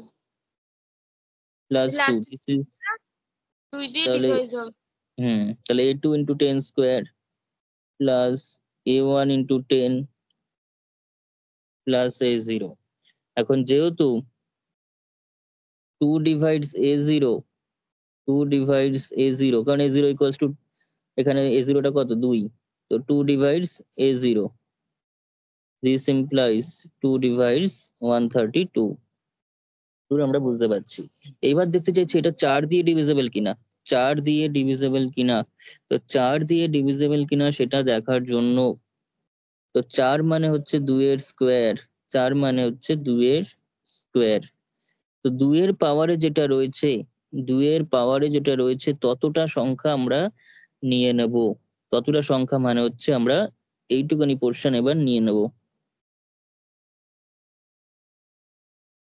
plus 2, last this is, 2 দিয়ে তাহলে ডিভাইড হবে। তাহলে a2 into 10 square plus a1 into 10 plus a0। এখন যেহেতু 2 ডিভাইডস a0, 2 ডিভাইডস a0, কারণ a0 ইকুয়ালস টু, এখানে a0 টা কত 2, তো 2 divides a0, this implies 2 divides 132, আমরা বুঝতে পারছি। এইবার দেখতে চাইছি এটা 4 দিয়ে ডিভিজিবল কিনা, 4 দিয়ে ডিভিজিবল কিনা। তো 4 দিয়ে ডিভিজিবল কিনা সেটা দেখার জন্য, তো 4 মানে হচ্ছে 2 এর স্কোয়ার, 4 মানে হচ্ছে 2 এর স্কোয়ার। তো 2 এর পাওয়ারে যেটা রয়েছে, 2 এর পাওয়ারে যেটা রয়েছে ততটা সংখ্যা আমরা নিয়ে নেব। ততটা সংখ্যা মানে হচ্ছে আমরা এইটুকানি পোর্শন এবার নিয়ে নেব।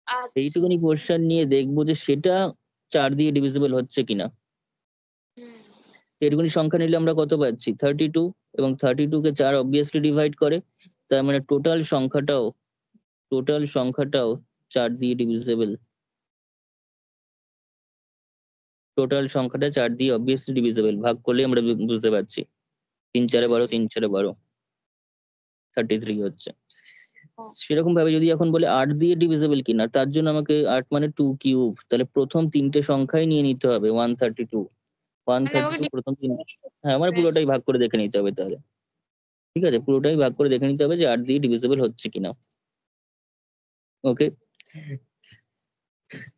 আচ্ছা। এইটুকানি পোর্শন নিয়ে দেখবো যে সেটা 4 দিয়ে ডিভিজিবল হচ্ছে কিনা। হুম। এইটুকুনি সংখ্যা নিলে আমরা কত পাচ্ছি 32, এবং 32 কে 4 অবভিয়াসলি ডিভাইড করে, তার মানে টোটাল সংখ্যাটাও 4 দিয়ে ডিভিজিবল। টোটাল সংখ্যাটা 4 দিয়ে অবভিয়াসলি ডিভিজিবল, ভাগ করলে আমরা বুঝতে পারছি। 3 4 12, 3 4 12, 33 হচ্ছে। সেরকম ভাবে যদি এখন বলে 8 দিয়ে ডিভিজিবল কিনা, তার জন্য আমাকে 8 মানে 2 কিউব, তাহলে প্রথম তিনটে সংখ্যাই নিয়ে নিতে হবে 132, মানে আমাকে 132 প্রথম তিন, হ্যাঁ মানে পুরোটাই ভাগ করে দেখে নিতে হবে তাহলে। ঠিক আছে, পুরোটাই ভাগ করে দেখে নিতে হবে যে 8 দিয়ে ডিভিজিবল হচ্ছে কিনা। ওকে,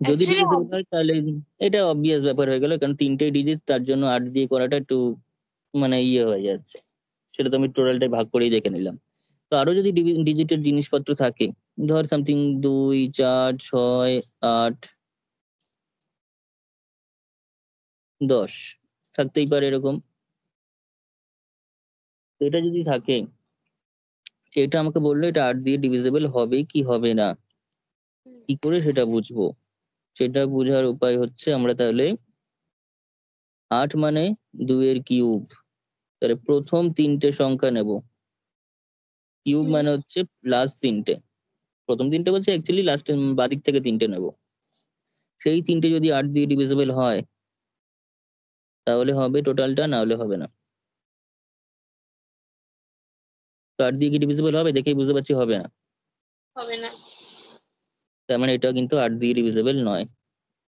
যদি অ্যাকচুয়ালি ডিভিজিবল হয় তাহলে এটা অবভিয়াস ব্যাপার হয়ে গেল, কারণ তিনটেই ডিজিট, তার জন্য 8 দিয়ে করাটা একটু মানে ইয়ে হয়ে যাচ্ছে। সেটা তো আমি টোটালটাই ভাগ করেই দেখে নিলাম। তো আরো যদি ডিজিটের জিনিসপত্র থাকে, ধর সামথিং 2 4 6 8 10 থাকতেই পারে এরকম। তো এটা যদি থাকে, এটা আমাকে বললো এটা 8 দিয়ে ডিভিজিবল হবে কি হবে না, কি করে সেটা বুঝবো? সেটা বোঝার উপায় হচ্ছে আমরা তাহলে 8 মানে 2 এর কিউব, তাহলে প্রথম তিনটে সংখ্যা নেব। কিউব মানে হচ্ছে লাস্ট তিনটে, প্রথম তিনটে বলছে অ্যাকচুয়ালি লাস্ট বাদিক থেকে তিনটে নেব। সেই তিনটে যদি 8 দিয়ে ডিভিজিবল হয় তাহলে হবে টোটালটা, না হলে হবে না। তো 8 দিয়ে কি ডিভিজিবল হবে? দেখেই বুঝতে পারছি হবে না, হবে না। তার মানে এটা কিন্তু 8 দিয়ে ডিভিজিবল নয়।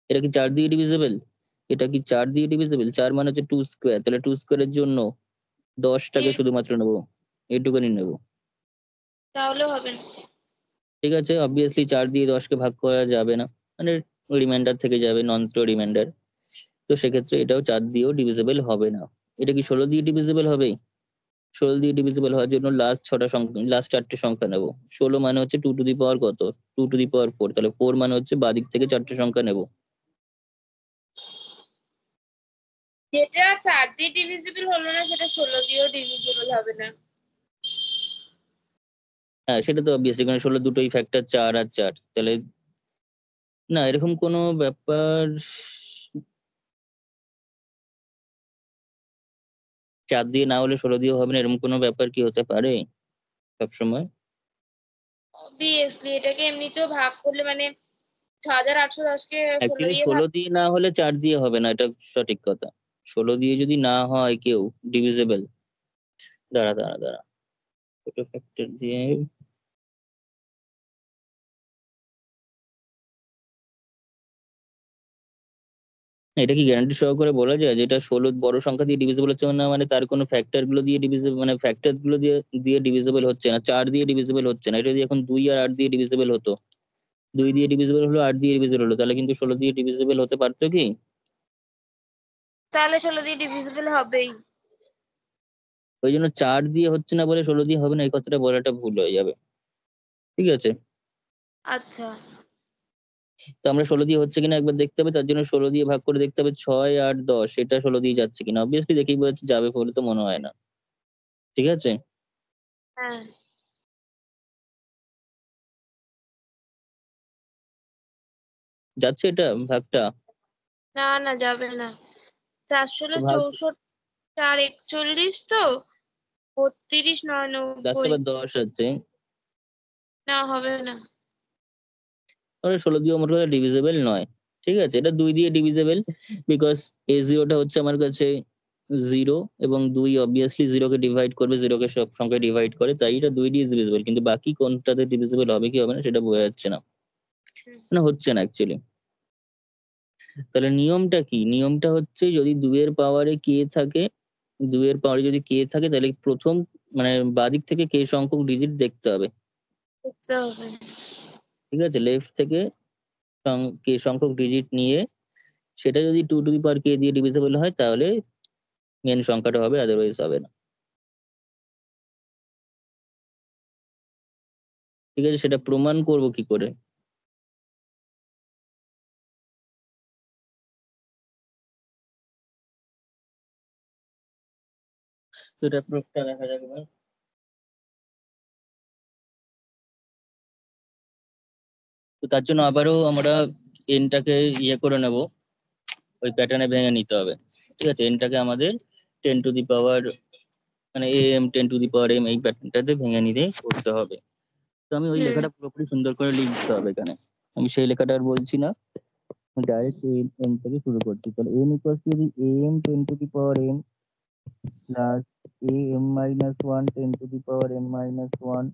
এটা কি 4 দিয়ে ডিভিজিবল? এটা কি 4 দিয়ে ডিভিজিবল? 4 মানে হচ্ছে 2 স্কোয়ার, তাহলে 2 স্কোয়ারের জন্য 10টাকে শুধুমাত্র নেবো, এইটুকুনি নেবো। তাহলে হবে না। ঠিক আছে, অবভিয়াসলি 4 দিয়ে 10কে ভাগ করা যাবে না, মানে রিমাইন্ডার থেকে যাবে, নন জিরো রিমাইন্ডার। তো সেক্ষেত্রে এটাও 4 দিয়েও ডিভিজিবল হবে না। এটা কি 16 দিয়ে ডিভিজিবল হবে? 16 দিয়ে ডিভিজিবল হওয়ার জন্য লাস্ট 4টে সংখ্যা নেব। 16 মানে হচ্ছে 2 টু দি পাওয়ার কত, 2 টু দি পাওয়ার 4, তাহলে 4 মানে হচ্ছে বাদিক থেকে 4টে সংখ্যা নেব। যেটা 4 দিয়ে ডিভিজিবল হলো না সেটা 16 দিয়েও ডিভিজিবল হবে না। হ্যাঁ সেটা তো অবভিয়াসলি, কারণ 16 দুটোই ফ্যাক্টর 4 আর 4, তাহলে না এরকম কোনো ব্যাপার, 4 দিয়ে না হলে 16 দিয়েও হবে না, এরকম কোনো ব্যাপার কি হতে পারে সবসময়? অবভিয়াসলি এটাকে এমনিতেও ভাগ করলে মানে 6810 কে 16 অ্যাকচুয়ালি দিয়ে ভাগ। 16 দিয়ে না হলে 4 দিয়ে হবে না, এটা সঠিক কথা। 16 দিয়ে যদি না হয় কেউ ডিভিজিবল, দাঁড়া দাঁড়া দাঁড়া, ছোট ফ্যাক্টর দিয়ে, এটা কি গ্যারান্টি সহকারে বলা যায় যেটা 16 বড় সংখ্যা দিয়ে ডিভিজিবল হচ্ছে না, মানে তার কোনো ফ্যাক্টর গুলো দিয়ে ডিভিজিবল, মানে ফ্যাক্টর গুলো দিয়ে দিয়ে ডিভিজিবল হচ্ছে না, 4 দিয়ে ডিভিজিবল হচ্ছে না। এটা যদি এখন 2 আর 8 দিয়ে ডিভিজিবল হতো, 2 দিয়ে ডিভিজিবল হলো, 8 দিয়ে ডিভিজিবল হলো, তাহলে কিন্তু 16 দিয়ে ডিভিজিবল হতে পারতো কি? তাহলে 16 দিয়ে ডিভিজিবল হবেই। ওই জন্য 4 দিয়ে হচ্ছে না বলে 16 দিয়ে হবে না, এই কথাটা বলাটা ভুল হয়ে যাবে। ঠিক আছে, আচ্ছা। তো আমরা 16 দিয়ে হচ্ছে কিনা একবার দেখতে হবে, তার জন্য 16 দিয়ে ভাগ করে দেখতে হবে 6, 8, 10 এটা 16 দিয়ে যাচ্ছে কিনা। অবভিয়াসলি দেখেই বোঝা যাচ্ছে যাবে বলে তো মনে হয় না। ঠিক আছে, হ্যাঁ যাচ্ছে এটা ভাগটা? না না যাবে না। তো 4 ভাগ 64 4 41 তো 32 লাস্টে 99 আবার 10 আছে। না হবে না। তাহলে 16 দিয়ে মোট কথা ডিভিজেবল নয়। ঠিক আছে, এটা 2 দিয়ে ডিভিজেবল, বিকজ a0টা হচ্ছে আমার কাছে 0 এবং 2 অবভিয়াসলি 0 কে ডিভাইড করবে, 0 কে সব সংখ্যায় ডিভাইড করে, তাই এটা 2 দিয়ে ডিভিজেবল। কিন্তু বাকি কোনটাতে ডিভিজেবল হবে কি হবে না সেটা বোঝা যাচ্ছে না, হুম, মানে হচ্ছে না অ্যাকচুয়ালি। তাহলে নিয়মটা কি? নিয়মটা হচ্ছে যদি 2 এর পাওয়ারে কে থাকে, 2 এর পাওয়ারে যদি কে থাকে তাহলে প্রথম মানে বাদিক থেকে কে সংখ্যক ডিজিট দেখতে হবে। করতে হবে। ঠিক আছে, লেফট থেকে কে সংখ্যক ডিজিট নিয়ে সেটা যদি 2 টু দি পাওয়ার কে দিয়ে ডিভিজিবল হয় তাহলে মেন সংখ্যাটা হবে, আদারওয়াইজ হবে না। ঠিক আছে, সেটা প্রমাণ করব কি করে? তো এটা প্রুফটা দেখা যাক এবার। তো তার জন্য আবারও আমরা এনটাকে ইয়ে করে নেব, ওই প্যাটার্নে ভেঙে নিতে হবে। ঠিক আছে, এনটাকে আমাদের 10 টু দি পাওয়ার মানে am 10 to the power m এই প্যাটার্নটাতে ভেঙে নিতে করতে হবে। তো আমি ওই হুম লেখাটা পুরোপুরি সুন্দর করে লিখতে হবে এখানে, আমি সেই লেখাটা আর বলছি না, ডাইরেক্ট এম থেকে শুরু করছি। তাহলে m ইকুয়ালস টু যদি am 10 to the power m plus am minus 1 10 to the power m minus 1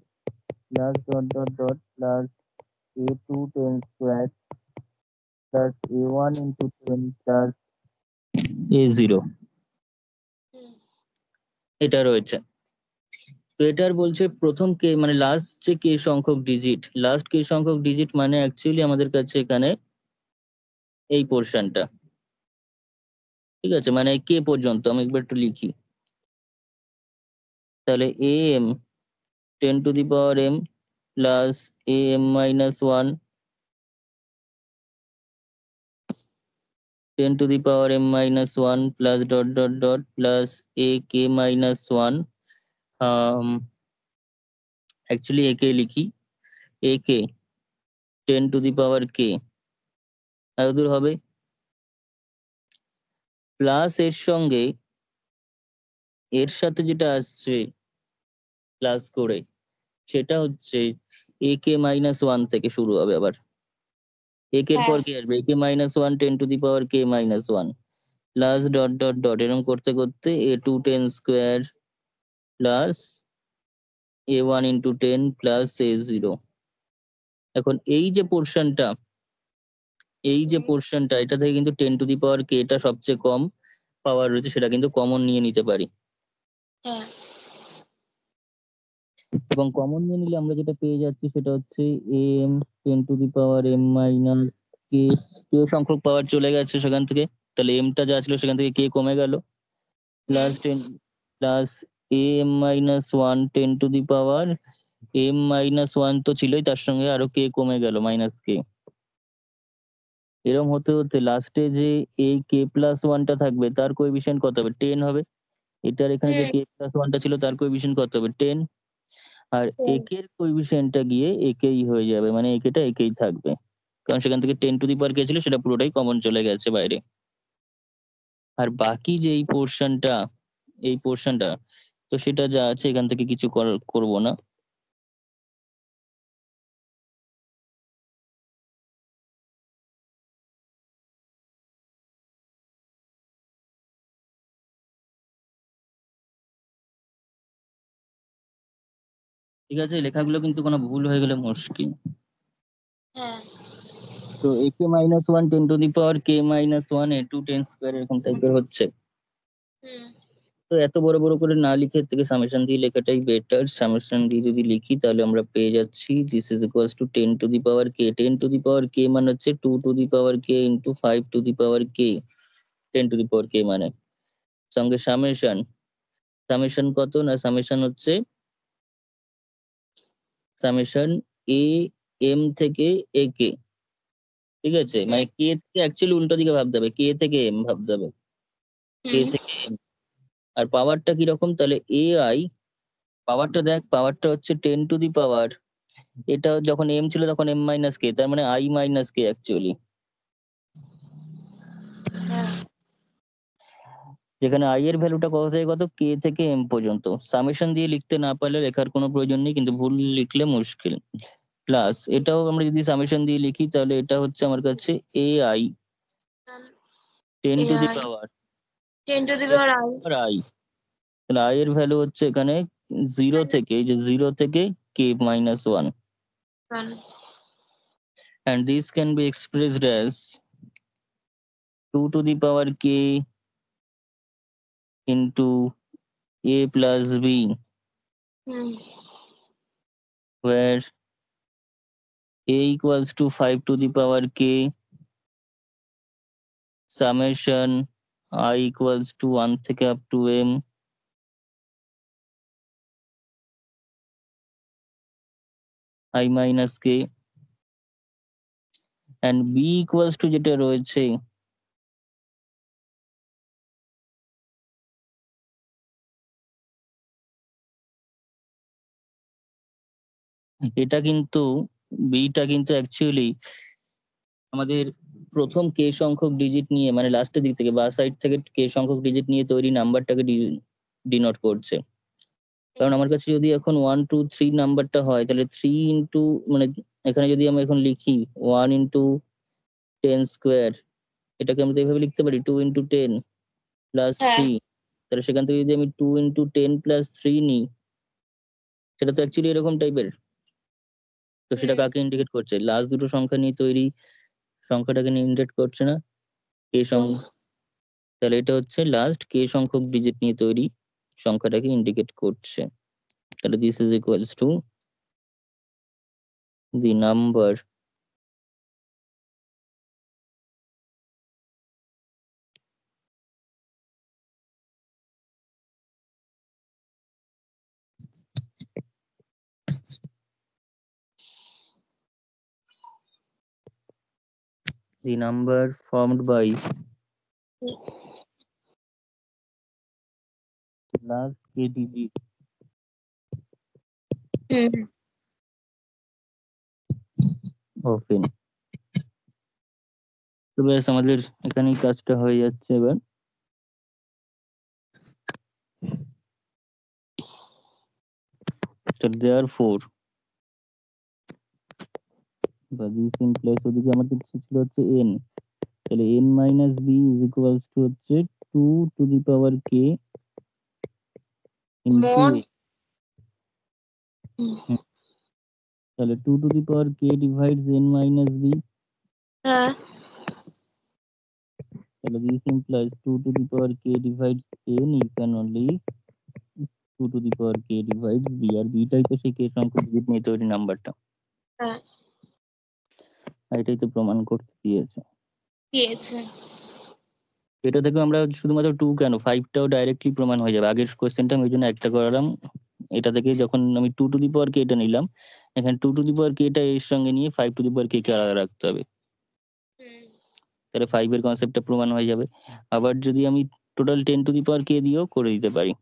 plus dot dot dot plus a2 10 square plus a1 into 10 plus a0 হুম এটা রয়েছে। তো এটার বলছে প্রথম কে মানে লাস্ট যে কে সংখ্যক ডিজিট, লাস্ট কে সংখ্যক ডিজিট মানে অ্যাকচুয়ালি আমাদের কাছে এখানে এই পোর্শনটা। ঠিক আছে, মানে কে পর্যন্ত আমি একবার একটু লিখি। তাহলে am 10 to the power m plus am minus 1 10 to the power m minus 1 plus dot dot dot plus a k minus 1, actually a k লিখি, a k 10 to the power k এত দূর হবে, প্লাস এর সঙ্গে এর সাথে যেটা আসছে প্লাস করে সেটা হচ্ছে a k minus 1 থেকে শুরু হবে আবার। a k এর হ্যাঁ পর কি আসবে? a k minus 1 10 to the power k minus 1 plus dot dot dot এরকম করতে করতে a2 10 square plus a1 into 10 plus a0। এখন এই যে পোর্শনটা, এই যে হুম, পোর্শনটা এটা থেকে কিন্তু 10 টু দি পাওয়ার কে টা সবচেয়ে কম পাওয়ার রয়েছে, সেটা কিন্তু কমন নিয়ে নিতে পারি। হ্যাঁ এবং কমন নিয়ে নিলে আমরা যেটা পেয়ে যাচ্ছি সেটা হচ্ছে am 10 to the power m minus k, k সংখ্যক পাওয়ার চলে গেছে সেখান থেকে, তাহলে এমটা যা ছিল সেখান থেকে কে কমে গেল, hmm plus 10 plus am minus 1 10 to the power m minus 1 তো ছিলই, তার সঙ্গে আরো কে কমে গেল মাইনাস কে। এরকম হতে হতে লাস্টে যে এই কে প্লাস ওয়ানটা থাকবে তার কোএফিসিয়েন্ট কত হবে? 10 হবে। এটার এখানে যে হুম কে প্লাস ওয়ানটা ছিল তার কোএফিসিয়েন্ট কত হবে? 10। আর হুম, একের কোএফিসিয়েন্টটা গিয়ে একেই হয়ে যাবে, মানে একেটা একেই থাকবে, কারণ সেখান থেকে 10 টু দি পাওয়ার কে ছিল সেটা পুরোটাই কমন চলে গেছে বাইরে। আর বাকি যে এই পোর্শনটা, এই পোর্শনটা তো সেটা যা আছে এখান থেকে কিছু করব না। ঠিক আছে, এই লেখাগুলো কিন্তু কোনো ভুল হয়ে গেলে মুশকিল। হ্যাঁ তো a k minus one 10 to the power k minus one a2 10 square এরকম টাইপের হচ্ছে। হুম তো এত বড় বড় করে না লিখে এর থেকে সামেশন দিয়ে লেখাটাই বেটার। সামেশন দিয়ে যদি লিখি তাহলে আমরা পেয়ে যাচ্ছি this is equals to 10 to the power k, 10 to the power k মানে হচ্ছে 2 to the power k into 5 to the power k, 10 to the power k মানে সঙ্গে সামেশন, সামেশন কত না, সামেশন হচ্ছে সামেশন এ এম থেকে এ কে, ঠিক আছে, মানে কে থেকে অ্যাকচুয়ালি উল্টো দিকে ভাবতে হবে, কে থেকে এম ভাবতে হবে, কে থেকে এম। আর পাওয়ারটা কিরকম, তাহলে এ আই পাওয়ারটা দেখ, পাওয়ারটা হচ্ছে 10⁻⁻, এটা যখন এম ছিল তখন এম মাইনাস কে, তার মানে আই মাইনাস কে অ্যাকচুয়ালি, যেখানে আই এর ভ্যালুটা কত থেকে কত, কে থেকে এম পর্যন্ত। সামেশন দিয়ে লিখতে না পারলে লেখার কোনো প্রয়োজন নেই, কিন্তু ভুল লিখলে মুশকিল। প্লাস এটাও আমরা যদি সামেশন দিয়ে লিখি তাহলে এটা হচ্ছে আমার কাছে এ আই 10⁻⁻, 10⁻⁻i আই, তাহলে আই এর ভ্যালু হচ্ছে এখানে 0 থেকে, এই যে 0 থেকে কে minus 1, and this can be expressed as 2⁻k into a plus b, where a equals to 5⁻k summation I equals to 1 থেকে up to m I minus k, and b equals to যেটা রয়েছে এটা কিন্তু, beta কিন্তু actually আমাদের প্রথম কে সংখ্যক digit নিয়ে, মানে লাস্টের দিক থেকে বা সাইড থেকে কে সংখ্যক ডিজিট নিয়ে তৈরি নাম্বারটাকে ডিনোট করছে। কারণ আমার কাছে যদি এখন 1 2 3 নাম্বারটা হয়, তাহলে 3 ইন্টু, মানে এখানে যদি আমি এখন লিখি 1 ইন্টু 10 স্কোয়ার, এটাকে আমরা তো এইভাবে লিখতে পারি 2 ইন্টু 10 প্লাস 3, তাহলে সেখান থেকে যদি আমি 2 ইন্টু 10 প্লাস 3 নিই, সেটা তো অ্যাকচুয়ালি এরকম টাইপের। তো সেটা কাকে ইন্ডিকেট করছে, লাস্ট দুটো সংখ্যা নিয়ে তৈরি সংখ্যাটাকে নিয়ে ইন্ডিকেট করছে না, কে তাহলে এটা হচ্ছে লাস্ট কে সংখ্যক ডিজিট নিয়ে তৈরি সংখ্যাটাকে ইন্ডিকেট করছে। তাহলে this is equals two the number formed by last k digit of n। তো ব্যাস আমাদের এখানেই কাজটা হয়ে যাচ্ছে এবার। So therefore বা this implies, ওদিকে আমাদের ছিল হচ্ছে n, তাহলে n minus b is equals to হচ্ছে 2⁻k into a, তাহলে 2⁻k divides n minus b, তাহলে this implies 2⁻k divides n equal only 2⁻k divides b, আর bটাই তো সেই কে সংখ্যক ডিজিট নিয়ে তৈরি নাম্বারটা, আর এটাই তো প্রমাণ করতে দিয়েছে। এটা থেকে আমরা শুধুমাত্র 2 কেন, 5টাও ডাইরেক্টলি প্রমাণ হয়ে যাবে। আগের কোশ্চেনটা আমি ওই জন্য একটা করালাম, এটা থেকে যখন আমি 2⁻k এটা নিলাম, এখানে 2⁻k টা এর সঙ্গে নিয়ে 5⁻k কে আলাদা রাখতে হবে, তাহলে 5 এর কনসেপ্টটা প্রমাণ হয়ে যাবে। আবার যদি আমি টোটাল 10⁻k দিয়েও করে দিতে পারি,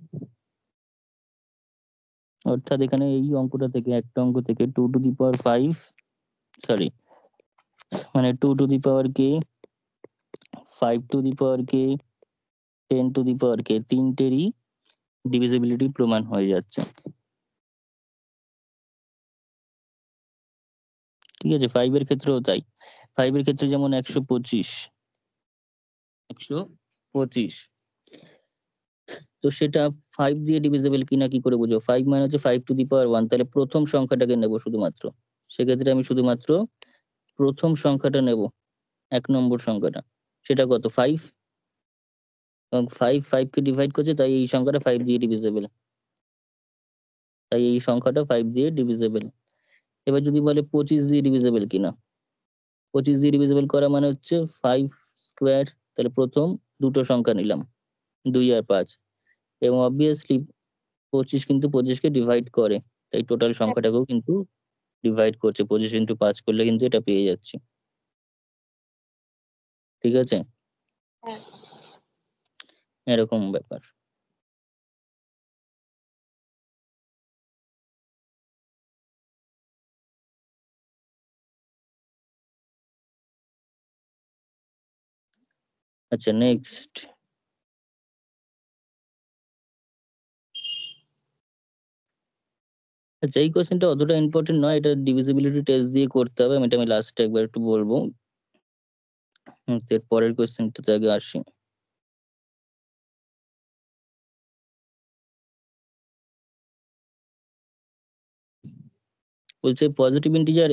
অর্থাৎ এখানে এই অঙ্কটা থেকে, একটা অঙ্ক থেকে 2⁵, সরি মানে 2⁻k 5⁻k 10⁻k তিনটেরই ডিভিজিবিলিটি প্রমাণ হয়ে যাচ্ছে। ঠিক আছে, 5 এর ক্ষেত্রেও তাই। 5 এর ক্ষেত্রে যেমন 125, তো সেটা 5 দিয়ে ডিভিজিবল কিনা কি করে বুঝবো? 5 মানে হচ্ছে 5⁻1, তাহলে প্রথম সংখ্যাটাকে নেব শুধুমাত্র, সেক্ষেত্রে আমি শুধুমাত্র প্রথম সংখ্যাটা নেব, 1 নম্বর সংখ্যাটা, সেটা কত 5, এবং 5 কে ডিভাইড করছে, তাই এই সংখ্যাটা 5 দিয়ে ডিভিজিবল, তাই এই সংখ্যাটা 5 দিয়ে ডিভিজিবল। এবার যদি বলে 25 দিয়ে ডিভিজিবল কিনা, 25 দিয়ে ডিভিজিবল করা মানে হচ্ছে 5 স্কোয়ার, তাহলে প্রথম দুটো সংখ্যা নিলাম 2 আর 5, এবং অবভিয়াসলি 25 কিন্তু 25 কে ডিভাইড করে, তাই টোটাল সংখ্যাটাকেও কিন্তু ডিভাইড করছে, 25 ইন্টু 5 করলে কিন্তু এটা পেয়ে যাচ্ছি। ঠিক আছে, হ্যাঁ এরকম ব্যাপার। আচ্ছা নেক্সট, আচ্ছা এই কোশ্চেনটা অতটা ইম্পর্টেন্ট নয়, এটা ডিভিজিবিলিটি টেস্ট দিয়ে করতে হবে, এটা আমি লাস্টে একবার একটু বলবো। এর পরের কোশ্চেনটাতে আগে আসি। বলছে positive integer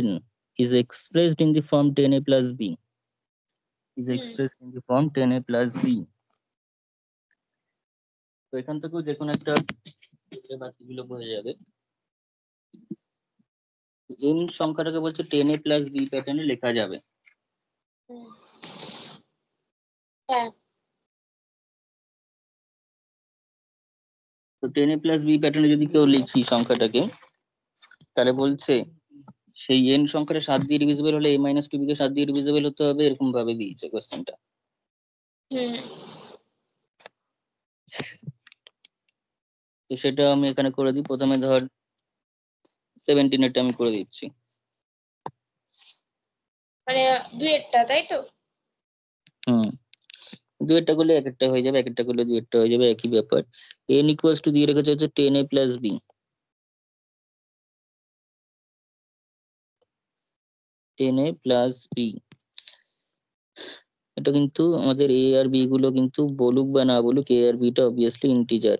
n is expressed in the form 10a plus b is expressed in the form 10a plus b। তো এখান থেকেও যে কোনো একটা বাকিগুলো হয়ে যাবে। n সংখ্যাটাকে বলছে 10a plus b প্যাটার্নে লেখা যাবে। হ্যাঁ তো 10a plus b প্যাটার্নে যদি কেউ লিখি সংখ্যাটাকে, তাহলে বলছে সেই n সংখ্যাটা 7 দিয়ে ডিভিজিবল হলে a minus 2b কে 7 দিয়ে ডিভিজিবল হতে হবে, এরকম ভাবে দিয়েছে কোশ্চেনটা। তো সেটা আমি এখানে করে দিই। প্রথমে ধর 17 এরটা আমি করে দিচ্ছি। মানে দুইয়েরটা তাই তো? হুম, দুইটা করলে এক একটা হয়ে যাবে, এক একটা করলে দুইটা হয়ে যাবে, একই ব্যাপার। n ইকুয়ালস টু দিয়ে রেখেছে হচ্ছে 10a plus b, 10a plus b। এটা কিন্তু আমাদের a আর b গুলো কিন্তু বলুক বা না বলুক, a আর b টা অবভিয়াসলি ইন্টিজার।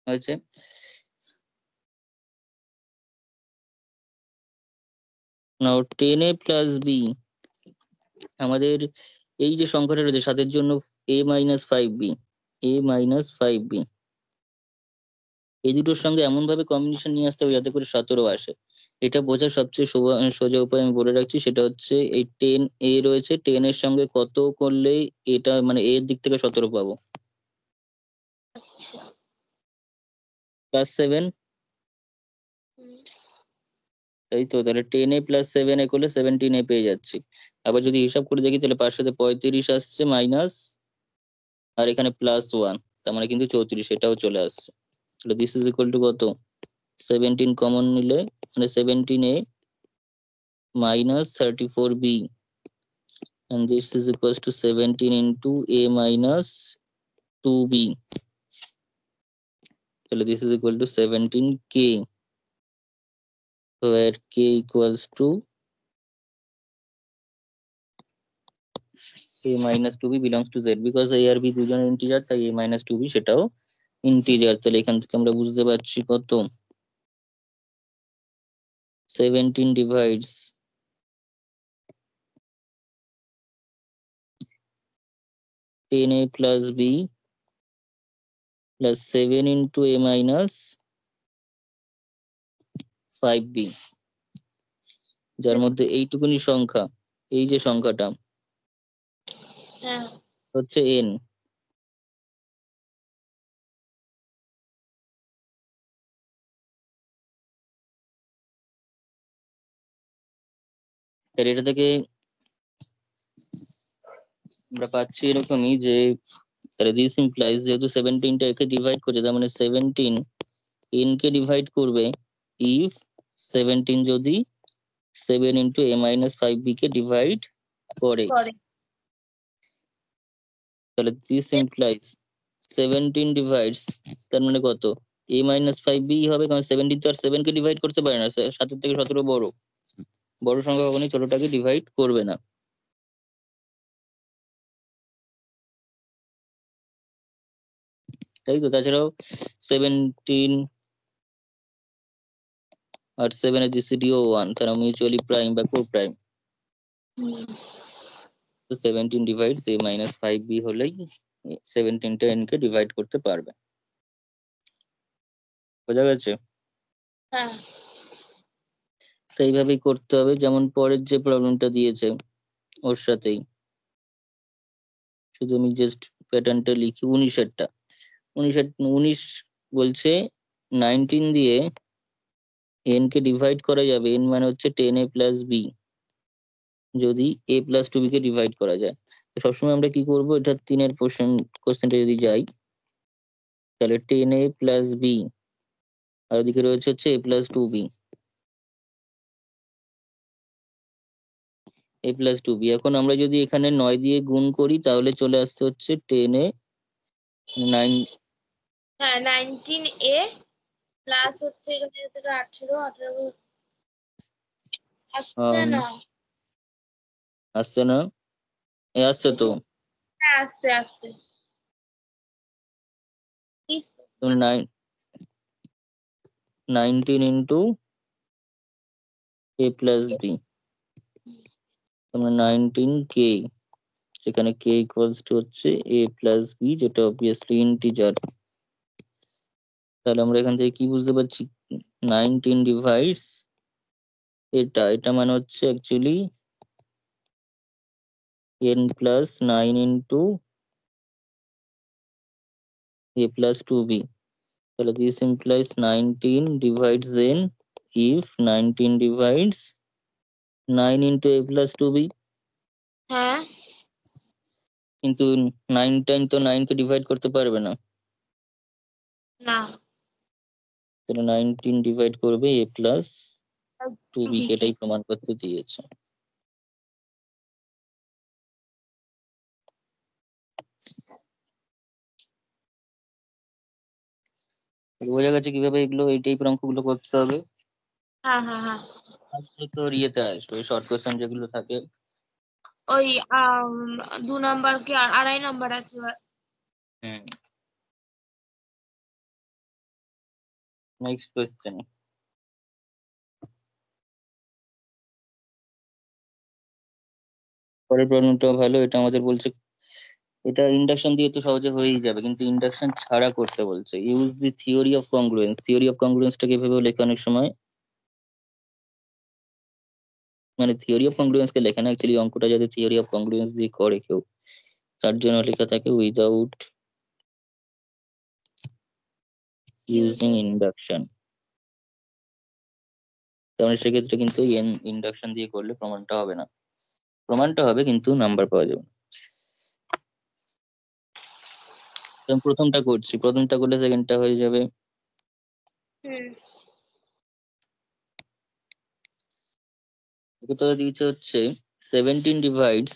হয়েছে। নাও 10a প্লাস b আমাদের এই যে সংখ্যাটা রয়েছে 7 জন্য a minus 5b, a minus 5b, এই দুটোর সঙ্গে এমন ভাবে কম্বিনেশন নিয়ে আসতে হবে যাতে করে 17 আসে। এটা বোঝার সবচেয়ে সোজা উপায় আমি বলে রাখছি, সেটা হচ্ছে এই 10a রয়েছে, 10 এর সঙ্গে কত করলে এটা মানে a এর দিক থেকে 17 পাবো, +7। তাই তো, তাহলে 10a প্লাস 7a করলে 17a পেয়ে যাচ্ছি। আবার যদি হিসাব করে দেখি তাহলে 5 সাথে 35 আসছে মাইনাস, আর এখানে +1, তার মানে কিন্তু 34, এটাও চলে আসছে। তাহলে দিস ইজ ইকুয়াল টু কত, 17 কমন নিলে মানে 17a minus 34b, and this is equals to 17 into a minus 2b, তাহলে this is equal to 17k, where k equals to a minus 2b belongs to z, because a আর b দুজনের integer, তাই a minus 2b সেটাও integer. তাহলে এখান থেকে আমরা বুঝতে পারছি কত, 17 divides 10a plus b plus 7 into a minus 5b, যার মধ্যে এইটুকুনি সংখ্যা, এই যে সংখ্যাটা হচ্ছে n। তাহলে এটা থেকে আমরা পাচ্ছি এরকমই যে, তাহলে দিস ইমপ্লাইজ যেহেতু 17টা একে ডিভাইড করছে, তার মানে 17 n কে ডিভাইড করবে ইফ 17 যদি 7 into a minus 5b K divide করে। তাহলে দিস ইমপ্লাইজ 17 ডিভাইডস, তার মানে কত, a minus 5b হবে, কারণ 17 তো আর 7 কে ডিভাইড করতে পারে না, 7 থেকে 17 বড়, বড় সংখ্যা কখনোই ছোটটাকে ডিভাইড করবে না। তাই তো, তাছাড়াও 17 আর 7 এর জিসিডিও 1, তারা মিউচুয়ালি প্রাইম বা কো প্রাইম। তো 17 ডিভাইডস a minus 5b হলেই 17টা n কে ডিভাইড করতে পারবে। বোঝা গেছে? তো এইভাবেই করতে হবে, যেমন পরের যে প্রবলেমটা দিয়েছে ওর সাথেই, শুধু আমি জাস্ট প্যাটার্নটা লিখি 19 এরটা। 19 বলছে 19 দিয়ে n কে ডিভাইড করা যাবে, n মানে হচ্ছে 10a প্লাস b, যদি a plus 2b K divide করা যায়। তো সবসময় আমরা কি করব, এটা 3-এর কোশ্চেনটা যদি যাই, তাহলে 10a প্লাস b, আর ওদিকে রয়েছে হচ্ছে a plus 2b, a plus 2b। এখন আমরা যদি এখানে 9 দিয়ে গুণ করি তাহলে চলে আসছে হচ্ছে 10a 9, হ্যাঁ 19a প্লাস হচ্ছে এখানে থেকে 18 আসছে না। আসছে না? আসছে তো। হ্যাঁ আসছে আসছে। 19 ইন্টু a প্লাস b, তোমরা 19k, সেখানে k ইকুয়ালস টু হচ্ছে a প্লাস b, যেটা অবভিয়াসলি ইন্টিজার। তাহলে আমরা এখান থেকে কি বুঝতে পারছি, 19 ডিভাইডস এটা মানে হচ্ছে actually n plus 9 into a plus 2b। তাহলে this implies 19 divides n if 19 divides 9 into a plus 2b, হ্যাঁ কিন্তু 9 তো 9 কে ডিভাইড করতে পারবে না, না তাহলে 19 ডিভাইড করবে a প্লাস 2b কে, এটাই প্রমাণ করতে দিয়েছে। বোঝা গেছে কিভাবে এগুলো এই টাইপের অঙ্কগুলো করতে হবে। হ্যাঁ হ্যাঁ হ্যাঁ আসলে তো ইয়েতে আসবে শর্ট কোশ্চেন যেগুলো থাকে। ওই 2 নাম্বার কি আড়াই নাম্বার আছে হুম, নেক্সট কোশ্চেন। পরের প্রবলেমটা ভালো, এটা আমাদের বলছে, এটা ইন্ডাকশন দিয়ে তো সহজে হয়েই যাবে, কিন্তু ইন্ডাকশন ছাড়া করতে বলছে। Use the theory of congruence. Theory of কংগ্রুয়েন্সটাকে এভাবে লেখা অনেক সময়, মানে থিওরি অফ কংগ্রুয়েন্স কে লেখা না, অ্যাকচুয়ালি অঙ্কটা যাতে থিওরি অফ কংগ্রুয়েন্স দিয়ে করে কেউ, তার জন্য লেখা থাকে উইদাউট ইউজিং ইন্ডাকশন। তাহলে সেক্ষেত্রে কিন্তু ইন্ডাকশন দিয়ে করলে প্রমাণটা হবে না, প্রমাণটা হবে কিন্তু নাম্বার পাওয়া যাবে না। তো আমি প্রথমটা করছি, প্রথমটা করলে সেকেন্ডটা হয়ে যাবে। এটা দিয়েছে হচ্ছে 17 divides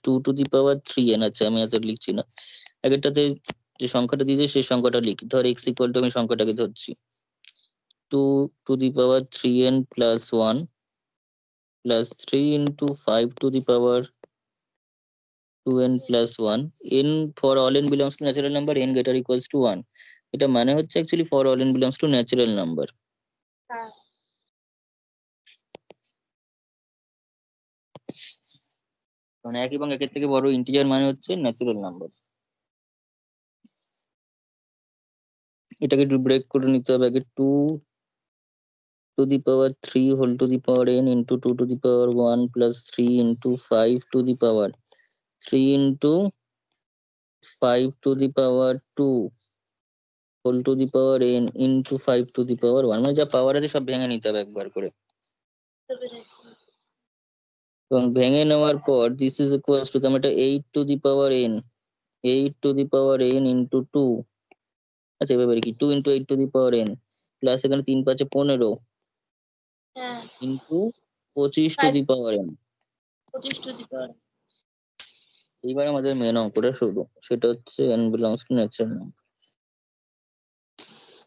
2 to the power 3n। আচ্ছা আমি এত লিখছি না, আগেরটাতে যে সংখ্যাটা দিয়েছে সেই সংখ্যাটা লিখি। ধর x ইকুয়াল টু, আমি সংখ্যাটাকে ধরছি 2 to the power 3n plus 1 plus 3 into 5 to the power 2n plus 1, n for all n belongs to natural number, n greater equals to 1। এটা মানে হচ্ছে actually for all n belongs to natural number. হ্যাঁ মানে এক এবং একের থেকে বড় ইন্টিজার মানে হচ্ছে ন্যাচারাল নাম্বার। এটাকে একটু ব্রেক করে নিতে হবে আগে। 2 to the power 3 whole to the power n into 2 to the power 1 plus 3 into 5 to the power 3 into 5 to the power 2 whole to the power n into 5 to the power 1, মানে যা পাওয়ার আছে সব ভেঙে নিতে হবে একবার করে। এবং ভেঙে নেওয়ার পর দিস ইজ ইকুয়ালস টু, এটা 8 to the power n, 8 to the power n into 2, আচ্ছা এবার কি 2 into 8 to the power n plus এখানে 3 5 15 হ্যাঁ into 25 to the power n। 25 to the power. এইবার আমাদের মেন অঙ্কটা শুরু, সেটা হচ্ছে n belongs to natural number.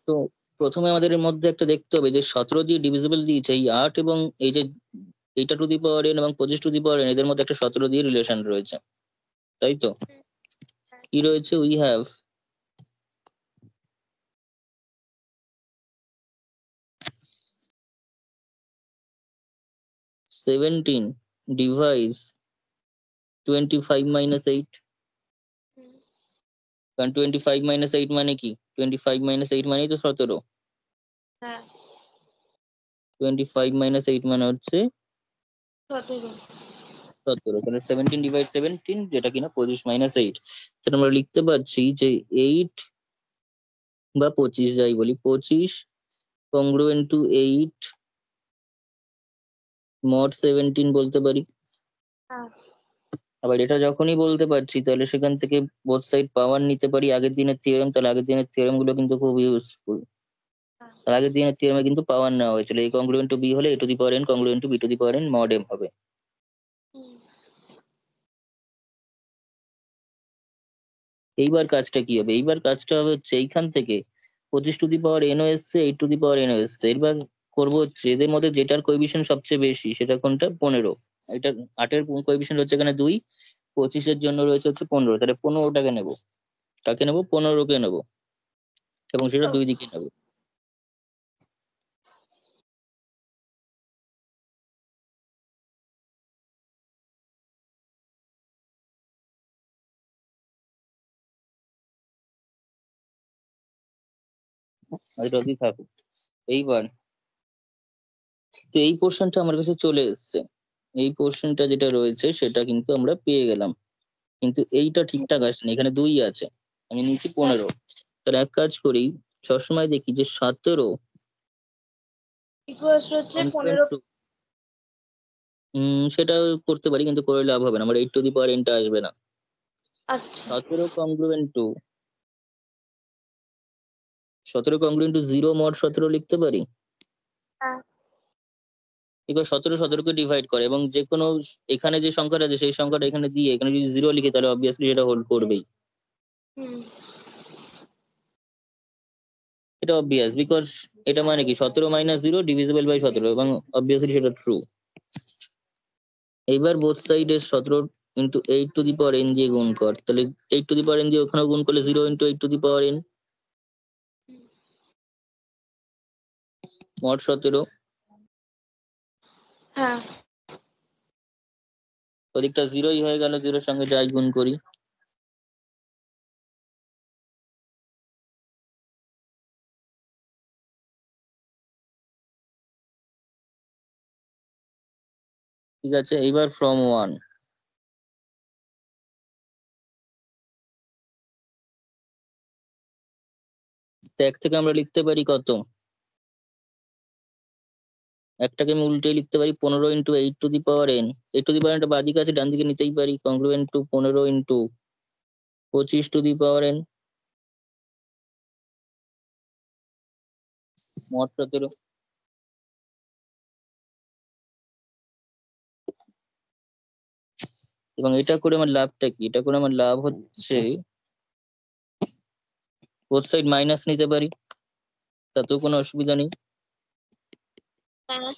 তো প্রথমে আমাদের এর মধ্যে একটা দেখতে হবে যে 17 দিয়ে ডিভিজিবল দিয়েছে এই 8, এবং এই যে এইটা টু দি পাওয়ার n এবং 25 টু দি পাওয়ার n, এদের মধ্যে একটা 17 দিয়ে রিলেশন রয়েছে, তাই তো? কি রয়েছে, উই হ্যাভ 17 ডিভাইস 25 মাইনাস 8। কারণ 25 মাইনাস 8 মানে কি, 25 মাইনাস 8 মানেই তো 17। হ্যাঁ 25 মাইনাস 8 মানে হচ্ছে 17। 17। তাহলে 17 ডিভাইড 17, যেটা কিনা 25 মাইনাস 8। সেটা আমরা লিখতে পারছি যে 8 বা 25 যাই বলি, 25 কংগ্রুয়েন্ট টু 8 মড 17 বলতে পারি। হ্যাঁ আবার এটা যখনই বলতে পারছি তাহলে সেখান থেকে বোথ সাইড পাওয়ার নিতে পারি আগের দিনের থিওরেম, তাহলে আগের দিনের থিওরেম গুলো কিন্তু খুব ইউজফুল। হ্যাঁ। তার আগের দিনের থিওরেমে কিন্তু পাওয়ার নেওয়া হয়েছিল, এ কংগ্রুয়েন্ট টু বি হলে a to the power n congruent to b to the power n mod m হবে। হুম। এইবার কাজটা কি হবে, এইবার কাজটা হবে হচ্ছে এইখান থেকে 25 টু দি পাওয়ার এনও এসছে, 8 টু দি পাওয়ার এনও এসছে। এবার করবো হচ্ছে এদের মধ্যে যেটার কোএফিসিয়েন্ট সবচেয়ে বেশি সেটা কোনটা, 15। এটা 8-এর কোএফিসিয়েন্ট হচ্ছে এখানে 2, 25-এর জন্য রয়েছে হচ্ছে 15, তাহলে 15টাকে নেবো। কাকে নেবো, 15কে নেবো, এবং সেটা দুই দিকে নেবো। এটা অবধি থাকুক। এইবার তো এই পোর্শনটা আমার কাছে চলে এসছে, এই পোর্শনটা যেটা রয়েছে সেটা কিন্তু আমরা পেয়ে গেলাম, কিন্তু এইটা ঠিকঠাক আসেনি, এখানে 2 আছে, আমি নিচ্ছি 15। তাহলে এক কাজ করি, সবসময় দেখি যে 17 ইকুয়ালস হচ্ছে 15। সেটা করতে পারি, কিন্তু করে লাভ হবে না, আমার 8 টু দি পাওয়ার এনটা আসবে না। আচ্ছা 17 কংগ্রুয়েন্ট টু 0 মড 17 লিখতে পারি। হ্যাঁ এবার 17কে ডিভাইড করে, এবং যে কোনো এখানে যে সংখ্যাটা আছে সেই সংখ্যাটা এখানে দিয়ে এখানে যদি 0 লিখে তাহলে অবভিয়াসলি সেটা হোল্ড করবেই। হুম এটা অবভিয়াস, বিকজ এটা মানে কি 17 মাইনাস 0 ডিভিজিবল বাই 17, এবং অবভিয়াসলি সেটা ট্রু। এইবার বোথ সাইডের 17 into 8 to the power N দিয়ে গুণ কর, তাহলে 8 টু দি পাওয়ার এন দিয়ে ওখানে গুণ করলে 0 into 8 to the power n mod 17। হ্যাঁ ওদিকটা 0ই হয়ে গেল, 0-এর সঙ্গে যাই গুণ করি। ঠিক আছে, এইবার ফ্রম 1 এক থেকে আমরা লিখতে পারি কত, একটাকে আমি উল্টে লিখতে পারি 15 into 8 to the power n. 8 to the power এনটা বাদিকে আছে, ডান দিকে নিতেই পারি, congruent to 15 into 25 to the power n mod 17। এবং এটা করে আমার লাভটা কি, এটা করে আমার লাভ হচ্ছে বোথ সাইড মাইনাস নিতে পারি, তাতেও কোনো অসুবিধা নেই। হ্যাঁ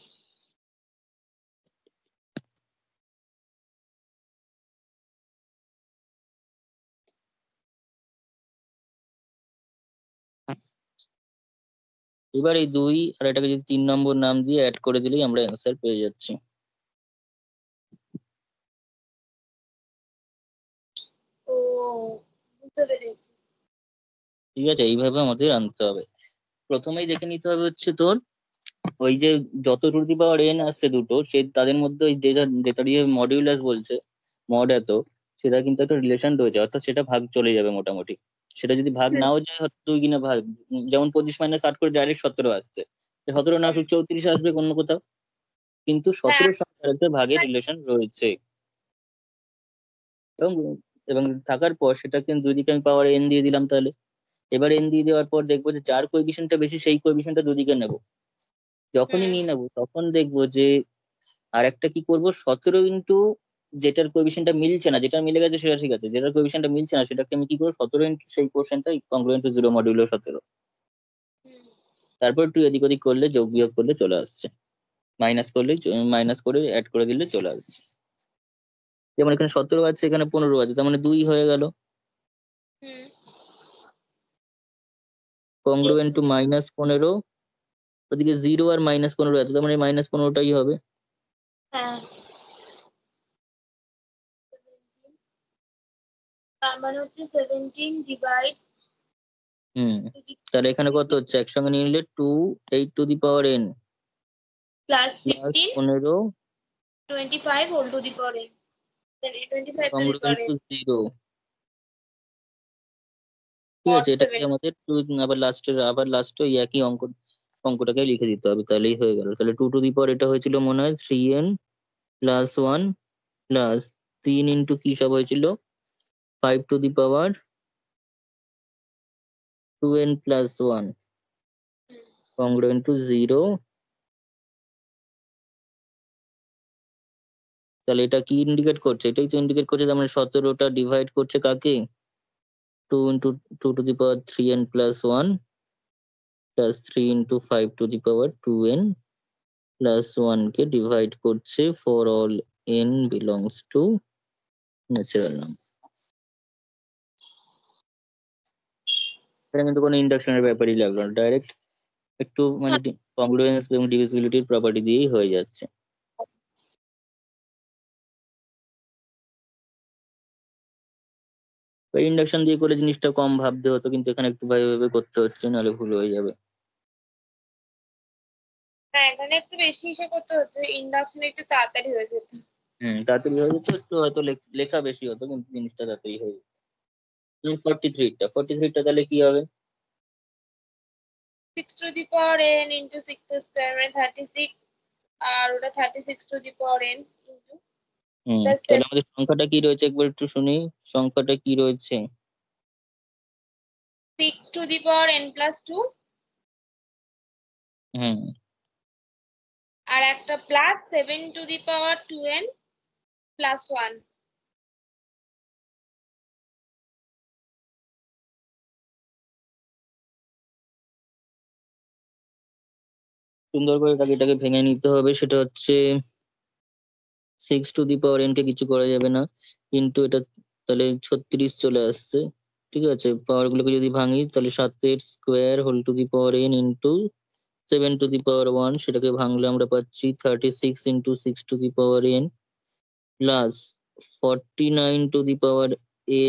এবার এই 2 আর এটাকে যদি 3 নম্বর নাম দিয়ে অ্যাড করে দিলেই আমরা অ্যান্সার পেয়ে যাচ্ছি। ও বুঝতে পেরেছি। ঠিক আছে, এইভাবে আমাদের আনতে হবে। প্রথমেই দেখে নিতে হবে হচ্ছে তোর ওই যে যত টু দি পাওয়ার এন আসছে দুটো, সে তাদের মধ্যে ওই যেটা যেটা দিয়ে মডিউলাস বলছে মড এত, সেটা কিন্তু একটা রিলেশন রয়েছে, অর্থাৎ সেটা ভাগ চলে যাবে মোটামুটি। সেটা যদি ভাগ হুম নাও যায় হয়তো 2 গুণে ভাগ, যেমন 25 মাইনাস 8 করে ডাইরেক্ট 17 আসছে, 17 না আসুক 34 আসবে অন্য কোথাও, কিন্তু হ্যাঁ 17 সঙ্গে একটা ভাগের রিলেশন রয়েছে। এবং এবং থাকার পর সেটাকে দুই দিকে আমি পাওয়ার এন দিয়ে দিলাম, তাহলে এবার এন দিয়ে দেওয়ার পর দেখবো যে যার কোএফিসিয়েন্টটা বেশি সেই কোএফিসিয়েন্টটা দুদিকে নেবো। যখনই হুম নিয়ে নেবো তখন দেখবো যে আর একটা কি করব, 17 ইন্টু যেটার কোএফিসিয়েন্টটা মিলছে না, যেটা মিলে গেছে সেটা ঠিক আছে, যেটার কোএফিসিয়েন্টটা মিলছে না সেটাকে আমি কি করবো, 17 ইন্টু সেই কোএফিসিয়েন্টটা কংগ্রুয়েন্ট টু 0 মডিউলো 17। হুম। তারপর একটু এদিক ওদিক করলে যোগ বিয়োগ করলে চলে আসছে, মাইনাস করলে মাইনাস করে অ্যাড করে দিলে চলে আসছে। যেমন এখানে 17 আছে, এখানে 15 আছে, তার মানে 2 হয়ে গেল। হুম কংগ্রুয়েন্ট টু -15, ওদিকে 0 আর -15 আছে, তার মানে -15টাই হবে। হ্যাঁ তার মানে হচ্ছে 17 ডিভাইড হুম, তাহলে এখানে কত হচ্ছে, একসঙ্গে নিয়ে নিলে 2 8 to the power n plus plus 15 15 25 whole to the power n 25 to the congruent power to n। 0। ঠিক আছে, এটাকে আমাদের আবার লাস্টে একই অঙ্কটাকে লিখে দিতে হবে, তাহলেই হয়ে গেল। তাহলে 2 টু দি পাওয়ার এটা হয়েছিল মনে হয় 3n প্লাস 1 প্লাস 3 ইন্টু কি সব হয়েছিল 5 to the power 2n plus 1 congruent to 0। তাহলে এটা কি ইন্ডিকেট করছে? এটাই তো ইন্ডিকেট করছে, তার মানে 17টা ডিভাইড করছে কাকে? 2 into 2 to the power 3n plus 1 plus 3 into 5 to the power 2n plus 1 কে ডিভাইড করছে for all n belongs to natural number. এটা কিন্তু কোনো ইন্ডাকশনের ব্যাপারই লাগলো না, ডাইরেক্ট একটু মানে কংগ্রুয়েন্স এবং ডিভিজিবিলিটির প্রপার্টি দিয়েই হয়ে যাচ্ছে। ইন্ডাকশন দিয়ে করে জিনিসটা কম ভাবতে হতো, কিন্তু এখানে একটু ভাবে ভাবে করতে হচ্ছে, নাহলে ভুল হয়ে যাবে। হ্যাঁ, এখানে একটু বেশি হিসেব করতে হচ্ছে, ইন্ডাকশনে একটু তাড়াতাড়ি হয়ে যেত। তাড়াতাড়ি হয়ে যেত, একটু হয়তো লেখা বেশি হতো, কিন্তু জিনিসটা তাড়াতাড়ি হয়ে যেত। 43টা তাহলে কি হবে? 6 to the power n into 6 square মানে 36, আর ওটা 36 two the power n into তাহলে আমাদের সংখ্যাটা কি রয়েছে একবার একটু শুনি, সংখ্যাটা কি রয়েছে? 6 to the power n plus 2 হুম আর একটা plus 7 to the power 2n plus 1। সুন্দর করে এটাকে ভেঙে নিতে হবে। সেটা হচ্ছে 6 টু দি পাওয়ার n কে কিছু করা যাবে না, কিন্তু এটা তাহলে 36 চলে আসছে। ঠিক আছে, পাওয়ার গুলোকে যদি ভাঙি তাহলে 7 square whole to the power n into 7 to the power 1, সেটাকে ভাঙলে আমরা পাচ্ছি 36 into 6 to the power n plus 49 to the power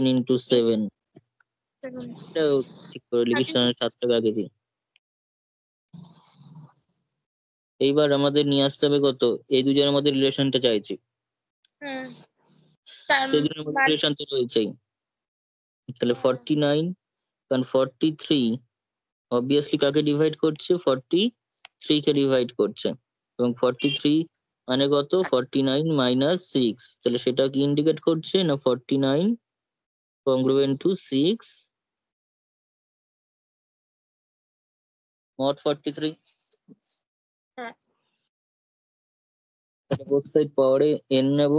n into 7। এটাও ঠিক করে লিখি, 7টাকে আগে দিই। এইবার আমাদের নিয়ে আসতে হবে কত? এই দুজনের মধ্যে রিলেশনটা চাইছি, এই দুজনের মধ্যে রিলেশন তো রয়েছেই। তাহলে 49, কারণ 43 অবভিয়াসলি কাকে ডিভাইড করছে? 43 কে ডিভাইড করছে, এবং 43 মানে কত? 49 মাইনাস 6। তাহলে সেটা কি ইন্ডিকেট করছে? না 49 congruent to 6 mod 43। তাহলে বোথ সাইড পাওয়ারে n নেব।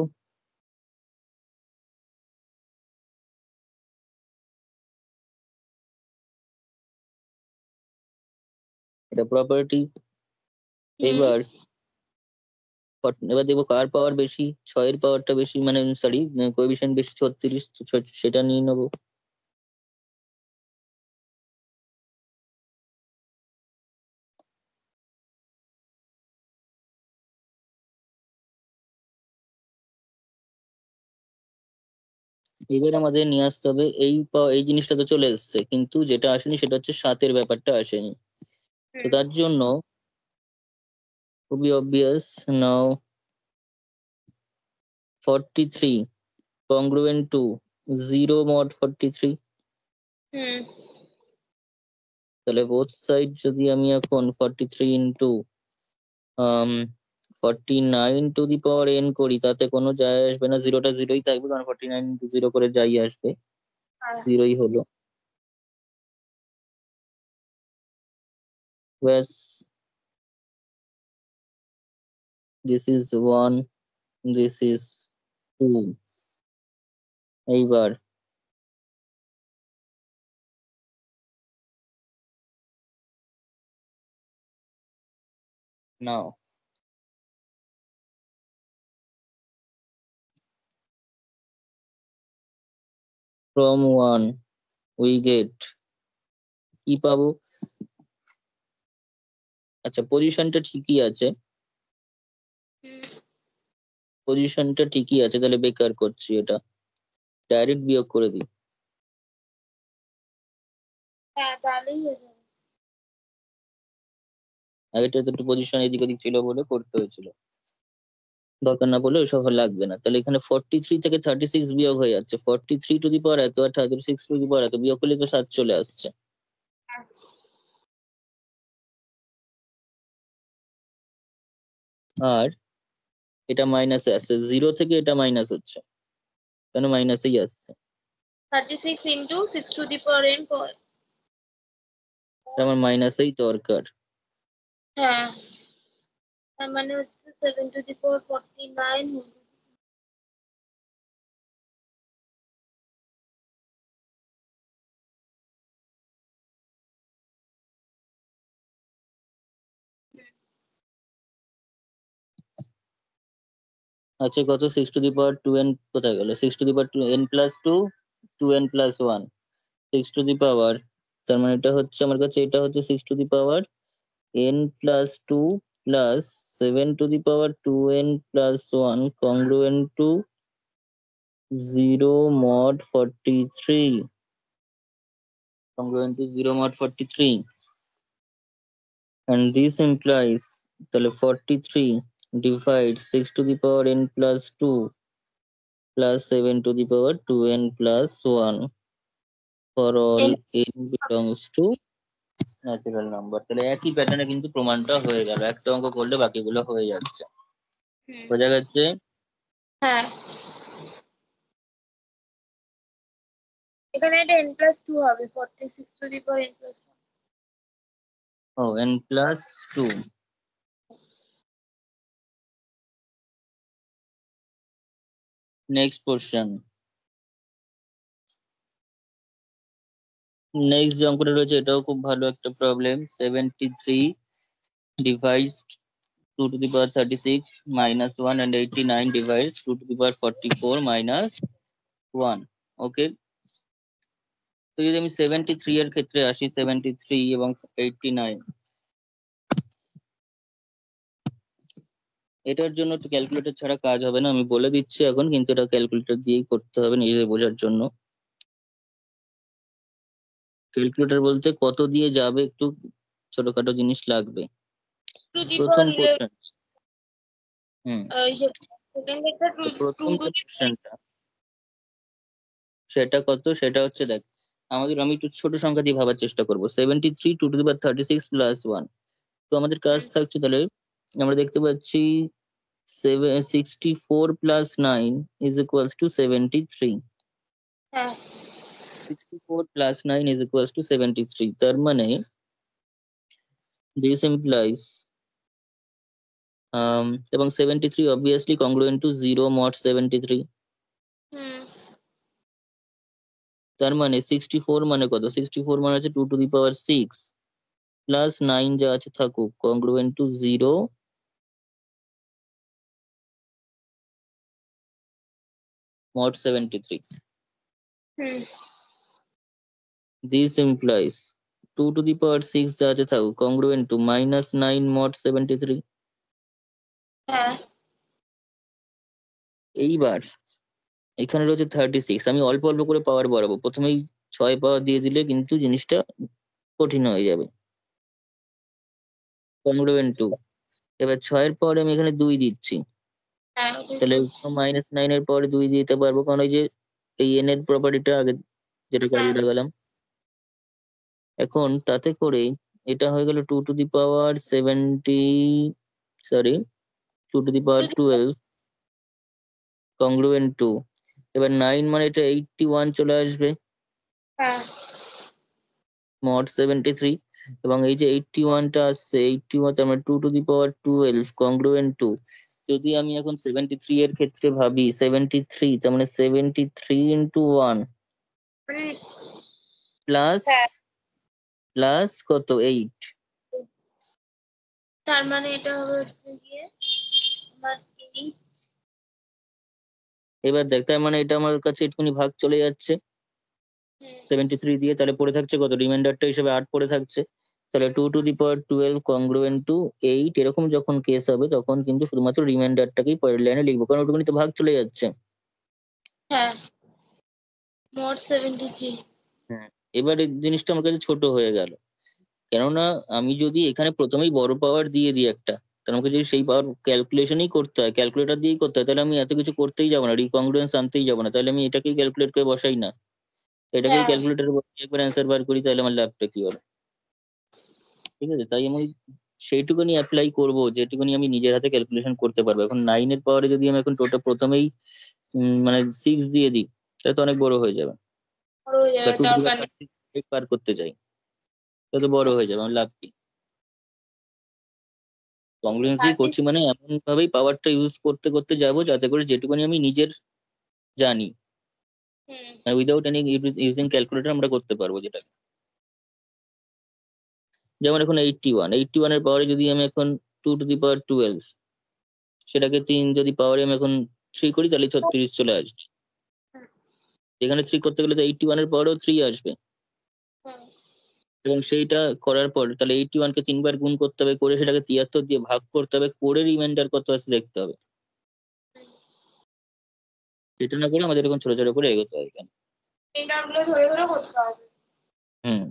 এটা প্রপার্টি। এবার এবার দেখবো কার পাওয়ার বেশি, 6 এর পাওয়ারটা বেশি, মানে সরি কোএফিশিয়েন্ট বেশি 36, তো সেটা নিয়ে নেবো। এবার আমাদের নিয়ে আসতে হবে এই জিনিসটা তো চলে এসেছে, কিন্তু যেটা আসেনি সেটা হচ্ছে 7-এর ব্যাপারটা আসেনি। তো তার জন্য খুবই obvious, now 43 congruent to 0 mod 43। তাহলে বোথ সাইড যদি আমি এখন 43 into 49 to the power n করি, তাতে কোনো যায় আসবে না, জিরোটা জিরোই থাকবে, কারণ 49 ইন্টু 0 করে যাই আসবে, জিরোই হলো। ব্যাস, দিস ইজ 1, দিস ইজ 2। এইবার নাও from 1 we get কি পাবো? আচ্ছা, পজিশনটা ঠিকই আছে, পজিশনটা ঠিকই আছে, তাহলে বেকার করছি, এটা ডাইরেক্ট বিয়োগ করে দিই। আগেটা তো একটু পজিশন এদিক ওদিক ছিল বলে করতে হয়েছিল। দরকার না পড়লে ওইসব লাগবে না। তাহলে এখানে 43 থেকে 36 বিয়োগ হয়ে যাচ্ছে, 43 টু দি পাওয়ার এত আর 36 টু দি পাওয়ার এত, বিয়োগ করলে তো 7 চলে আসছে। আর এটা মাইনাসে আসছে, 0 থেকে এটা মাইনাস হচ্ছে, কেন মাইনাসেই আসছে, 36 into 6 to the power n আমার মাইনাসেই দরকার। হ্যাঁ, তার মানে হচ্ছে 7 to the power 49 আচ্ছা কত, 6 টু দি পাওয়ার 2n কোথায় গেল, 6 to the power 2n plus 2, 2n plus 1, 6 to the power, তার মানে এটা হচ্ছে আমার কাছে, এটা হচ্ছে 6 to the power n plus 2 plus 7 to the power 2n plus 1 congruent to 0 mod 43, congruent to 0 mod 43, and this implies তাহলে 43 divides 6 to the power n plus 2 plus 7 to the power 2n plus 1 for all n belongs to natural number. তাহলে একই প্যাটার্নে কিন্তু প্রমাণটা হয়ে গেল, একটা অঙ্ক করলে বাকিগুলো হয়ে যাচ্ছে। বোঝা গেছে? হ্যাঁ, এখানে এটা n plus 2 হবে, 46 to the power n plus 1। O n plus 2। Next question, next যে অঙ্কটা রয়েছে এটাও খুব ভালো একটা problem. 73 divides 2 to the power 36 minus 1 and 89 divides 2 to the power 44 minus 1। ওকে, তো যদি আমি 73 এর ক্ষেত্রে আসি, 73 এবং 89, এটার জন্য তো ক্যালকুলেটর ছাড়া কাজ হবে না, আমি বলে দিচ্ছি এখন, কিন্তু এটা ক্যালকুলেটর দিয়েই করতে হবে নিজেদের বোঝার জন্য। ক্যালকুলেটর বলতে কত দিয়ে যাবে, একটু ছোটখাটো জিনিস লাগবে। to the প্রথম power 11 কোশ্চেন, এই যে সেকেন্ড এটা 2 প্রথম to যে the কোশ্চেনটা সেটা কত, সেটা হচ্ছে দেখ, আমি একটু ছোট সংখ্যা দিয়ে ভাবার চেষ্টা করবো। 73 2 to the power 36 plus 1, তো আমাদের কাজ থাকছে, তাহলে আমরা দেখতে পাচ্ছি 64 plus 9 is equals to 73, হ্যাঁ 64 plus 9 is equals to 73, তার মানে this implies এবং 73 obviously congruent to 0 mod 73, তার মানে 64 মানে কত, 64 মানে হচ্ছে 2 to the power 6 প্লাস 9 যা আছে থাকুক, congruent to 0 mod 73। This implies 2 to the power 6 যা আছে থাকুক, congruent to minus 9 mod 73। হ্যাঁ এইবার এখানে রয়েছে 36, আমি অল্প অল্প করে পাওয়ার বাড়াবো, প্রথমেই 6 পাওয়ার দিয়ে দিলে কিন্তু জিনিসটা কঠিন হয়ে যাবে। congruent to, এবার 6 এর পরে আমি এখানে 2 দিচ্ছি, হ্যাঁ তাহলে মাইনাস 9 এর পরে 2 দিতে পারবো, কারণ ওই যে এই n এর প্রপার্টিটা আগে যেটা কাজে লাগালাম। এখন তাতে করে এটা হয়ে গেল 2 to the power 70, sorry 2 to the power 12 congruent to, এবার 9 মানে এটা 81 চলে আসবে হ্যাঁ mod 73, এবং এই যে 81টা আসছে, 81 তার মানে 2 to the power 12 congruent to, যদি আমি এখন 73 এর ক্ষেত্রে ভাবি, 73 তার মানে 73 into 1 প্লাস প্লাস কত 8, তার মানে এটা হবে হচ্ছে গিয়ে আমার 8। এবার দেখ, তার মানে এটা আমার কাছে একটুখানি ভাগ চলে যাচ্ছে 73 দিয়ে, তাহলে পড়ে থাকছে কত, রিমাইন্ডারটা হিসেবে 8 পড়ে থাকছে, তাহলে 2 to the power 12 congruent to 8, এরকম যখন কেস হবে তখন কিন্তু শুধুমাত্র রিমাইন্ডারটাকেই পরের লাইনে লিখবো, কারণ ওটুকুনি তো ভাগ চলে যাচ্ছে। হ্যাঁ মোট 73। হ্যাঁ, এবার এই জিনিসটা আমার কাছে ছোট হয়ে গেল, কেননা আমি যদি এখানে প্রথমেই বড় পাওয়ার দিয়ে দিই একটা, তাহলে আমাকে যদি সেই পাওয়ার ক্যালকুলেশনই করতে হয়, ক্যালকুলেটর দিয়েই করতে হয়, তাহলে আমি এত কিছু করতেই যাবো না, রিকংগ্রুয়েন্স আনতেই যাবো না, তাহলে আমি এটাকেই ক্যালকুলেট করে বসাই না, এটাকেই হ্যাঁ ক্যালকুলেটরে বসিয়ে একবার অ্যান্সার বার করি, তাহলে আমার লাভটা কি হবে? ঠিক আছে, তাই আমি সেইটুকুনি অ্যাপ্লাই করব যেটুকুনি আমি নিজের হাতে ক্যালকুলেশন করতে পারবো। এখন 9 এর পাওয়ারে যদি আমি এখন টোটাল প্রথমেই মানে 6 দিয়ে দিই, সেটা তো অনেক বড় হয়ে যাবে, বড় হয়ে বা যাবে, টু টু দি দরকার পাওয়ার নেই। 36 পার করতে চাই, সেটা তো বড় হয়ে যাবে, আমার লাভ কি? কংগ্রুয়েন্স দিয়ে থার্টি। করছি মানে এমন ভাবেই পাওয়ারটা ইউজ করতে করতে যাব যাতে করে যেটুকুনি আমি নিজের জানি, হুম উইদাউট এনি ইউজিং ক্যালকুলেটর আমরা করতে পারবো যেটা। যেমন এখন 81 এর পাওয়ারে যদি আমি এখন 2 টু দি পাওয়ার 12, সেটাকে 3 যদি পাওয়ারে আমি এখন 3 করি, তাহলে 36 চলে আসবে। এখানে 3 করতে গেলে তো 81 এর পাওয়ারও 3 আসবে, হুম এবং সেইটা করার পর তাহলে 81 কে 3 বার গুণ করতে হবে, করে সেটাকে 73 দিয়ে ভাগ করতে হবে, করে রিমাইন্ডার কত আছে দেখতে হবে। এটা না করে আমাদের এরকম ছোট ছোট করে এগোতে হয় এখানে। এটাগুলো ধরে ধরে করতে হবে। হুম,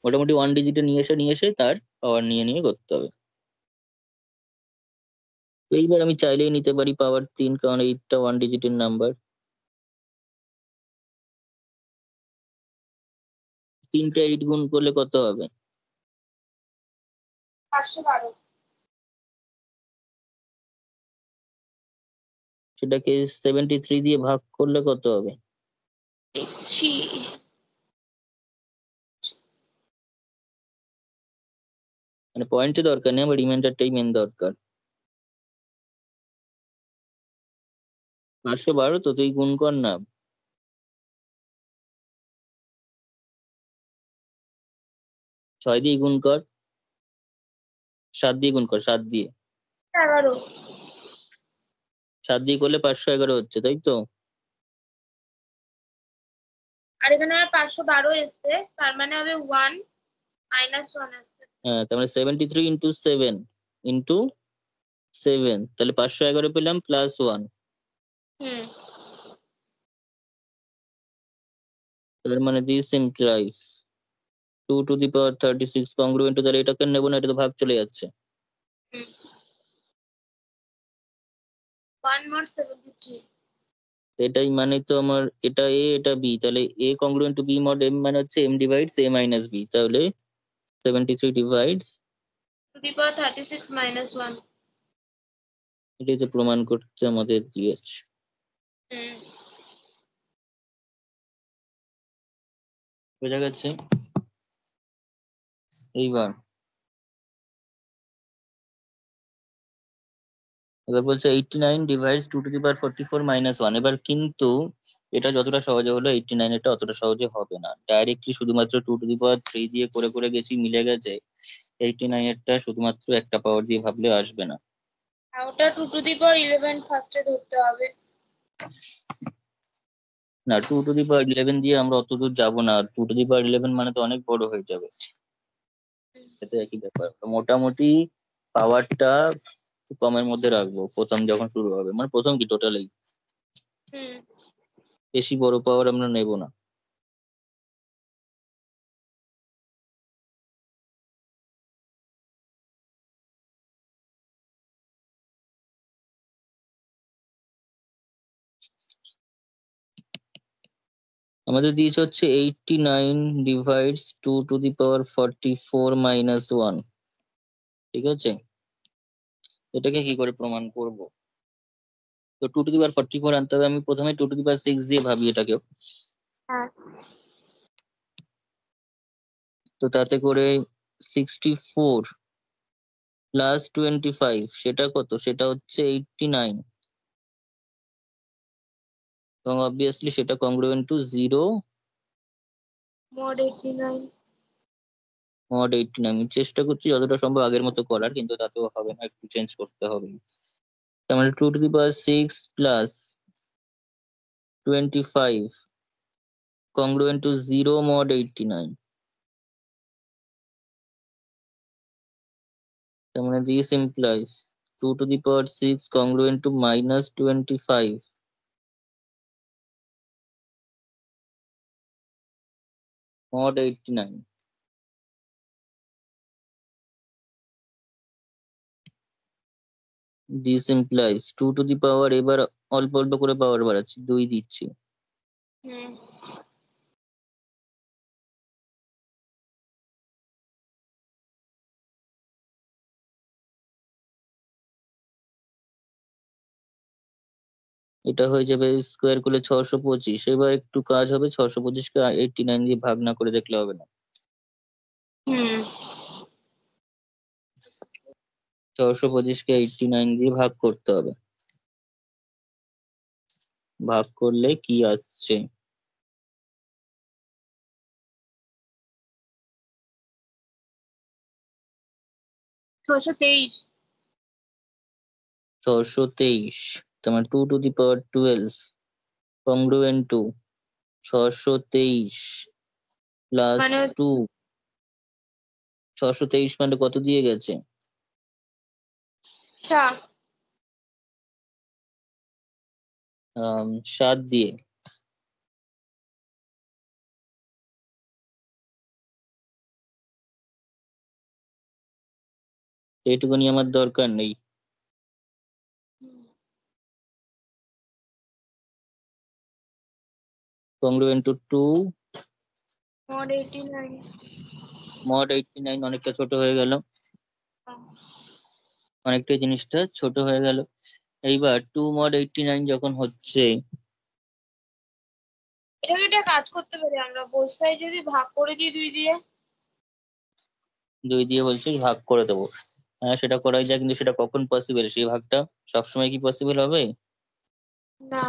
মোটামুটি 1 ডিজিটে নিয়ে এসে তার পাওয়ার নিয়ে নিয়ে করতে হবে। তো এইবার আমি চাইলেই নিতে পারি পাওয়ার 3, কারণ 8টা 1 ডিজিটের নাম্বার। 3টা 8 গুণ করলে কত হবে? 512। সেটাকে 73 দিয়ে ভাগ করলে কত হবে? দেখছি। মানে পয়েন্টে দরকার নেই, আমার রিমাইন্ডারটাই মেন দরকার। 512, তো তুই গুণ কর না। 6 দিয়ে গুণ কর, 7 দিয়ে গুণ কর, 7 দিয়ে। 11। 7 দিয়ে করলে 511 হচ্ছে, তাই তো? আর এখানে আমার 512 এসছে, তার মানে হবে 1 - 1 আসছে। হ্যাঁ, তার মানে 73 ইন্টু 7 ইন্টু 7, তাহলে 511 পেলাম +1। হুম তার মানে this implies 2 to the power 36 congruent to, তাহলে এটাকে নেবো না, এটা তো ভাগ চলে যাচ্ছে। হুম 1 - 73। এটাই মানে তো আমার এটা এ এটা বি, তাহলে এ কংগ্রুয়েন্ট টু বি মড এম মানে হচ্ছে এম ডিভাইডস এ মাইনাস বি, তাহলে 73 ডিভাইডস, 2 - 36 - 1। এটাই তো প্রমাণ করতে আমাদের দিয়েছে। হুম বোঝা গেছে? এইবার এবার বলছে 89 ডিভাইডস 2 টু দি পাওয়ার 44 - 1। এবার কিন্তু এটা যতটা সহজে হলো 89 এটা অতটা সহজে হবে না, ডাইরেক্টলি শুধুমাত্র 2 টু দি পাওয়ার 3 দিয়ে করে করে গেছি, মিলে গেছে। 89 এরটা শুধুমাত্র একটা পাওয়ার দিয়ে ভাবলে আসবে না। আর ওটা 2 - 11 ফার্স্টে ধরতে হবে। না, 2 টু দি পাওয়ার 11 দিয়ে আমরা অত দূর যাবো না, 2 টু দি পাওয়ার 11 মানে তো অনেক বড় হয়ে যাবে। এটা একই ব্যাপার, তো মোটামুটি পাওয়ারটা কমের মধ্যে রাখবো প্রথম যখন শুরু হবে, মানে প্রথম কি টোটালি হুম বেশি বড় পাওয়ার আমরা নেব না। আমাদের দিয়েছে হচ্ছে 89 ডিভাইডস 2 টু দি পাওয়ার 44 - 1। ঠিক আছে, এটাকে কি করে প্রমাণ করব? তো 2 টু দি পাওয়ার 44 আনতে হবে, আমি প্রথমে 2 টু দি পাওয়ার 6 দিয়ে ভাবি এটাকেও। হ্যাঁ তো তাতে করে 64 +25, সেটা কত? সেটা হচ্ছে 89, এবং অবভিয়াসলি সেটা কংগ্রুয়েন্ট টু 0 mod 89। মড 89। আমি চেষ্টা করছি যতটা সম্ভব আগের মতো করার, কিন্তু তাতেও হবে না, একটু চেঞ্জ করতে হবে। তার মানে 2 to the power 6 plus 25 congruent to 0 mod 89. তার মানে this implies 2 to the power 6 congruent to -25 mod 89. This implies 2 to the power, এবার অল্প অল্প করে পাওয়ার বাড়াচ্ছি, 2 দিচ্ছি। হুম এটা হয়ে যাবে স্কোয়ার করলে 625। এবার একটু কাজ হবে, 625 কে 89 দিয়ে ভাগ না করে দেখলে হবে না। হুম 625 কে 89 দিয়ে ভাগ করতে হবে। ভাগ করলে কি আসছে? 623। 623, তোমার 2 to the power 12 congruent to 623 plus মানে 2। 623 মানে কত দিয়ে গেছে? 7। 7 দিয়ে। এইটুকুনি আমার দরকার নেই। কংগ্রুয়েন্ট টু 2 mod 89। মড 89 অনেকটা ছোট হয়ে গেল, অনেকটা জিনিসটা ছোট হয়ে গেল। এইবার 2 মড 89 যখন হচ্ছে, এটাকে একটা কাজ করতে পারি আমরা, বস্তায় যদি ভাগ করে দিই 2 দিয়ে। 2 দিয়ে বলছিস ভাগ করে দেবো? হ্যাঁ সেটা করাই যায়, কিন্তু সেটা কখন পসিবল? সেই ভাগটা সবসময় কি পসিবল হবে? না,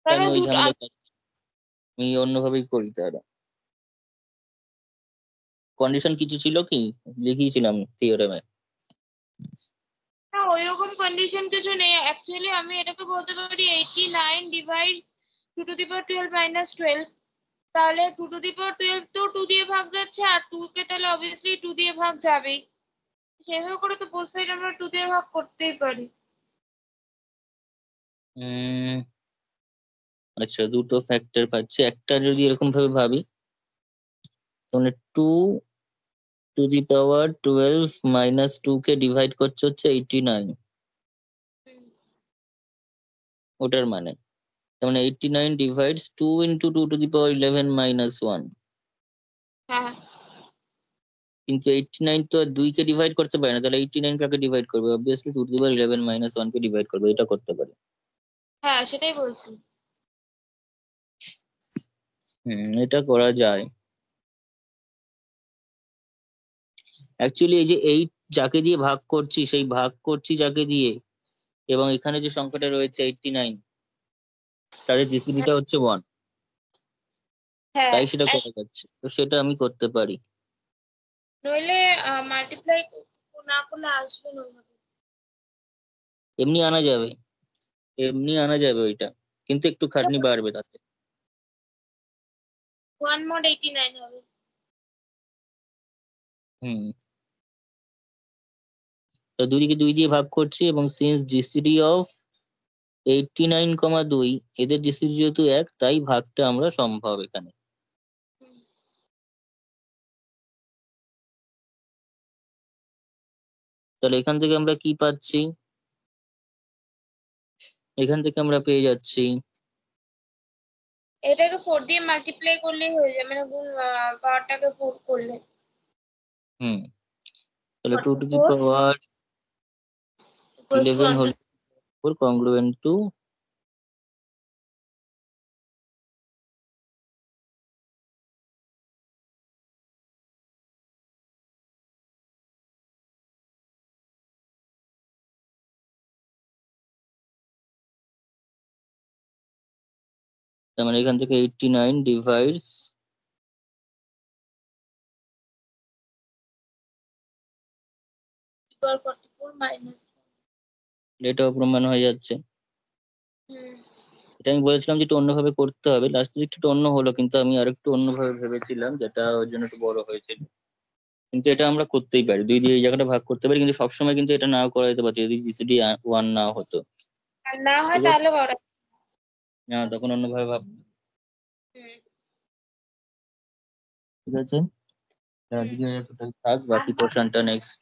আমি তাহলে ওই দুটো ঝামেলা আমি অন্যভাবেই করি। তাহলে কন্ডিশন কিছু ছিল কি লিখিয়েছিলাম থিওরেমে? না, ওইরকম কন্ডিশন কিছু নেই অ্যাকচুয়ালি। আমি এটাকে বলতে পারি 89 divide 2 to the power 12 minus 12। তাহলে 2 টু দি পাওয়ার 12 তো 2 দিয়ে ভাগ যাচ্ছে, আর 2 কে তাহলে অবভিয়াসলি 2 দিয়ে ভাগ যাবেই। সেভাবে করে তো বোথ সাইড আমরা 2 দিয়ে ভাগ করতেই পারি। উম আচ্ছা, দুটো ফ্যাক্টর পাচ্ছি। একটা যদি এরকম ভাবে ভাবি, তাহলে 2 to the power 12 minus 2 K divide করছে হচ্ছে 89, ওটার মানে তার মানে 89 divides 2 into 2 to the power 11 minus 1। হ্যাঁ কিন্তু 89 তো আর 2 কে ডিভাইড করতে পারে না, তাহলে 89 কাকে ডিভাইড করবে? Obviously 2 to the power 11 minus 1 কে ডিভাইড করবে। এটা করতে পারে। হ্যাঁ সেটাই বলছি। এটা করা যায়। অ্যাকচুয়ালি এই যে 8 যাকে দিয়ে ভাগ করছি, সেই ভাগ করছি যাকে দিয়ে, এবং এখানে যে সংখ্যাটা রয়েছে 89, তাদের জিসিডিটা হচ্ছে 1, হ্যাঁ তাই সেটা করা যাচ্ছে। তো সেটা আমি করতে পারি। নইলে মাল্টিপ্লাই না করলে আসবে না ওইভাবে। এমনি আনা যাবে, এমনি আনা যাবে ওইটা, কিন্তু একটু খাটনি বাড়বে তাতে। 1 mod 89 হবে। হুম তো 2 দিকে 2 দিয়ে ভাগ করছি, এবং সিন্স জিসিডি অফ 89, 2 এদের জিসিডি যেহেতু 1, তাই ভাগটা আমরা সম্ভব এখানে। তাহলে এখান থেকে আমরা কি পাচ্ছি? এখান থেকে আমরা পেয়ে যাচ্ছি এটাকে 4 দিয়ে মাল্টিপ্লাই করলেই হয়ে যায়, মানে গুণ পাওয়ারটাকে 4 করলে হুম তাহলে 2 to the 44 power equals to 11 whole under। Congruent to, তার মানে এখান থেকে 89 ডিভাইডস 44 মাইনাস। এটাও প্রমাণ হয়ে যাচ্ছে। এটা আমি বলেছিলাম যে একটু অন্যভাবে করতে হবে, লাস্ট একটু অন্য হলো, কিন্তু আমি আরেকটু অন্যভাবে ভেবেছিলাম, যেটা ওর জন্য একটু বড় হয়েছিল। কিন্তু এটা আমরা করতেই পারি, 2 দিয়ে এই জায়গাটা ভাগ করতে পারি, কিন্তু সবসময় কিন্তু এটা নাও করা যেতে পারে যদি জিসিডি 1 না হতো। আর না হয় এবার তাহলে করা। না, তখন অন্যভাবে ভাব। হুম ঠিক আছে, আজকে এতটাই থাক, বাকি পোর্শনটা নেক্সট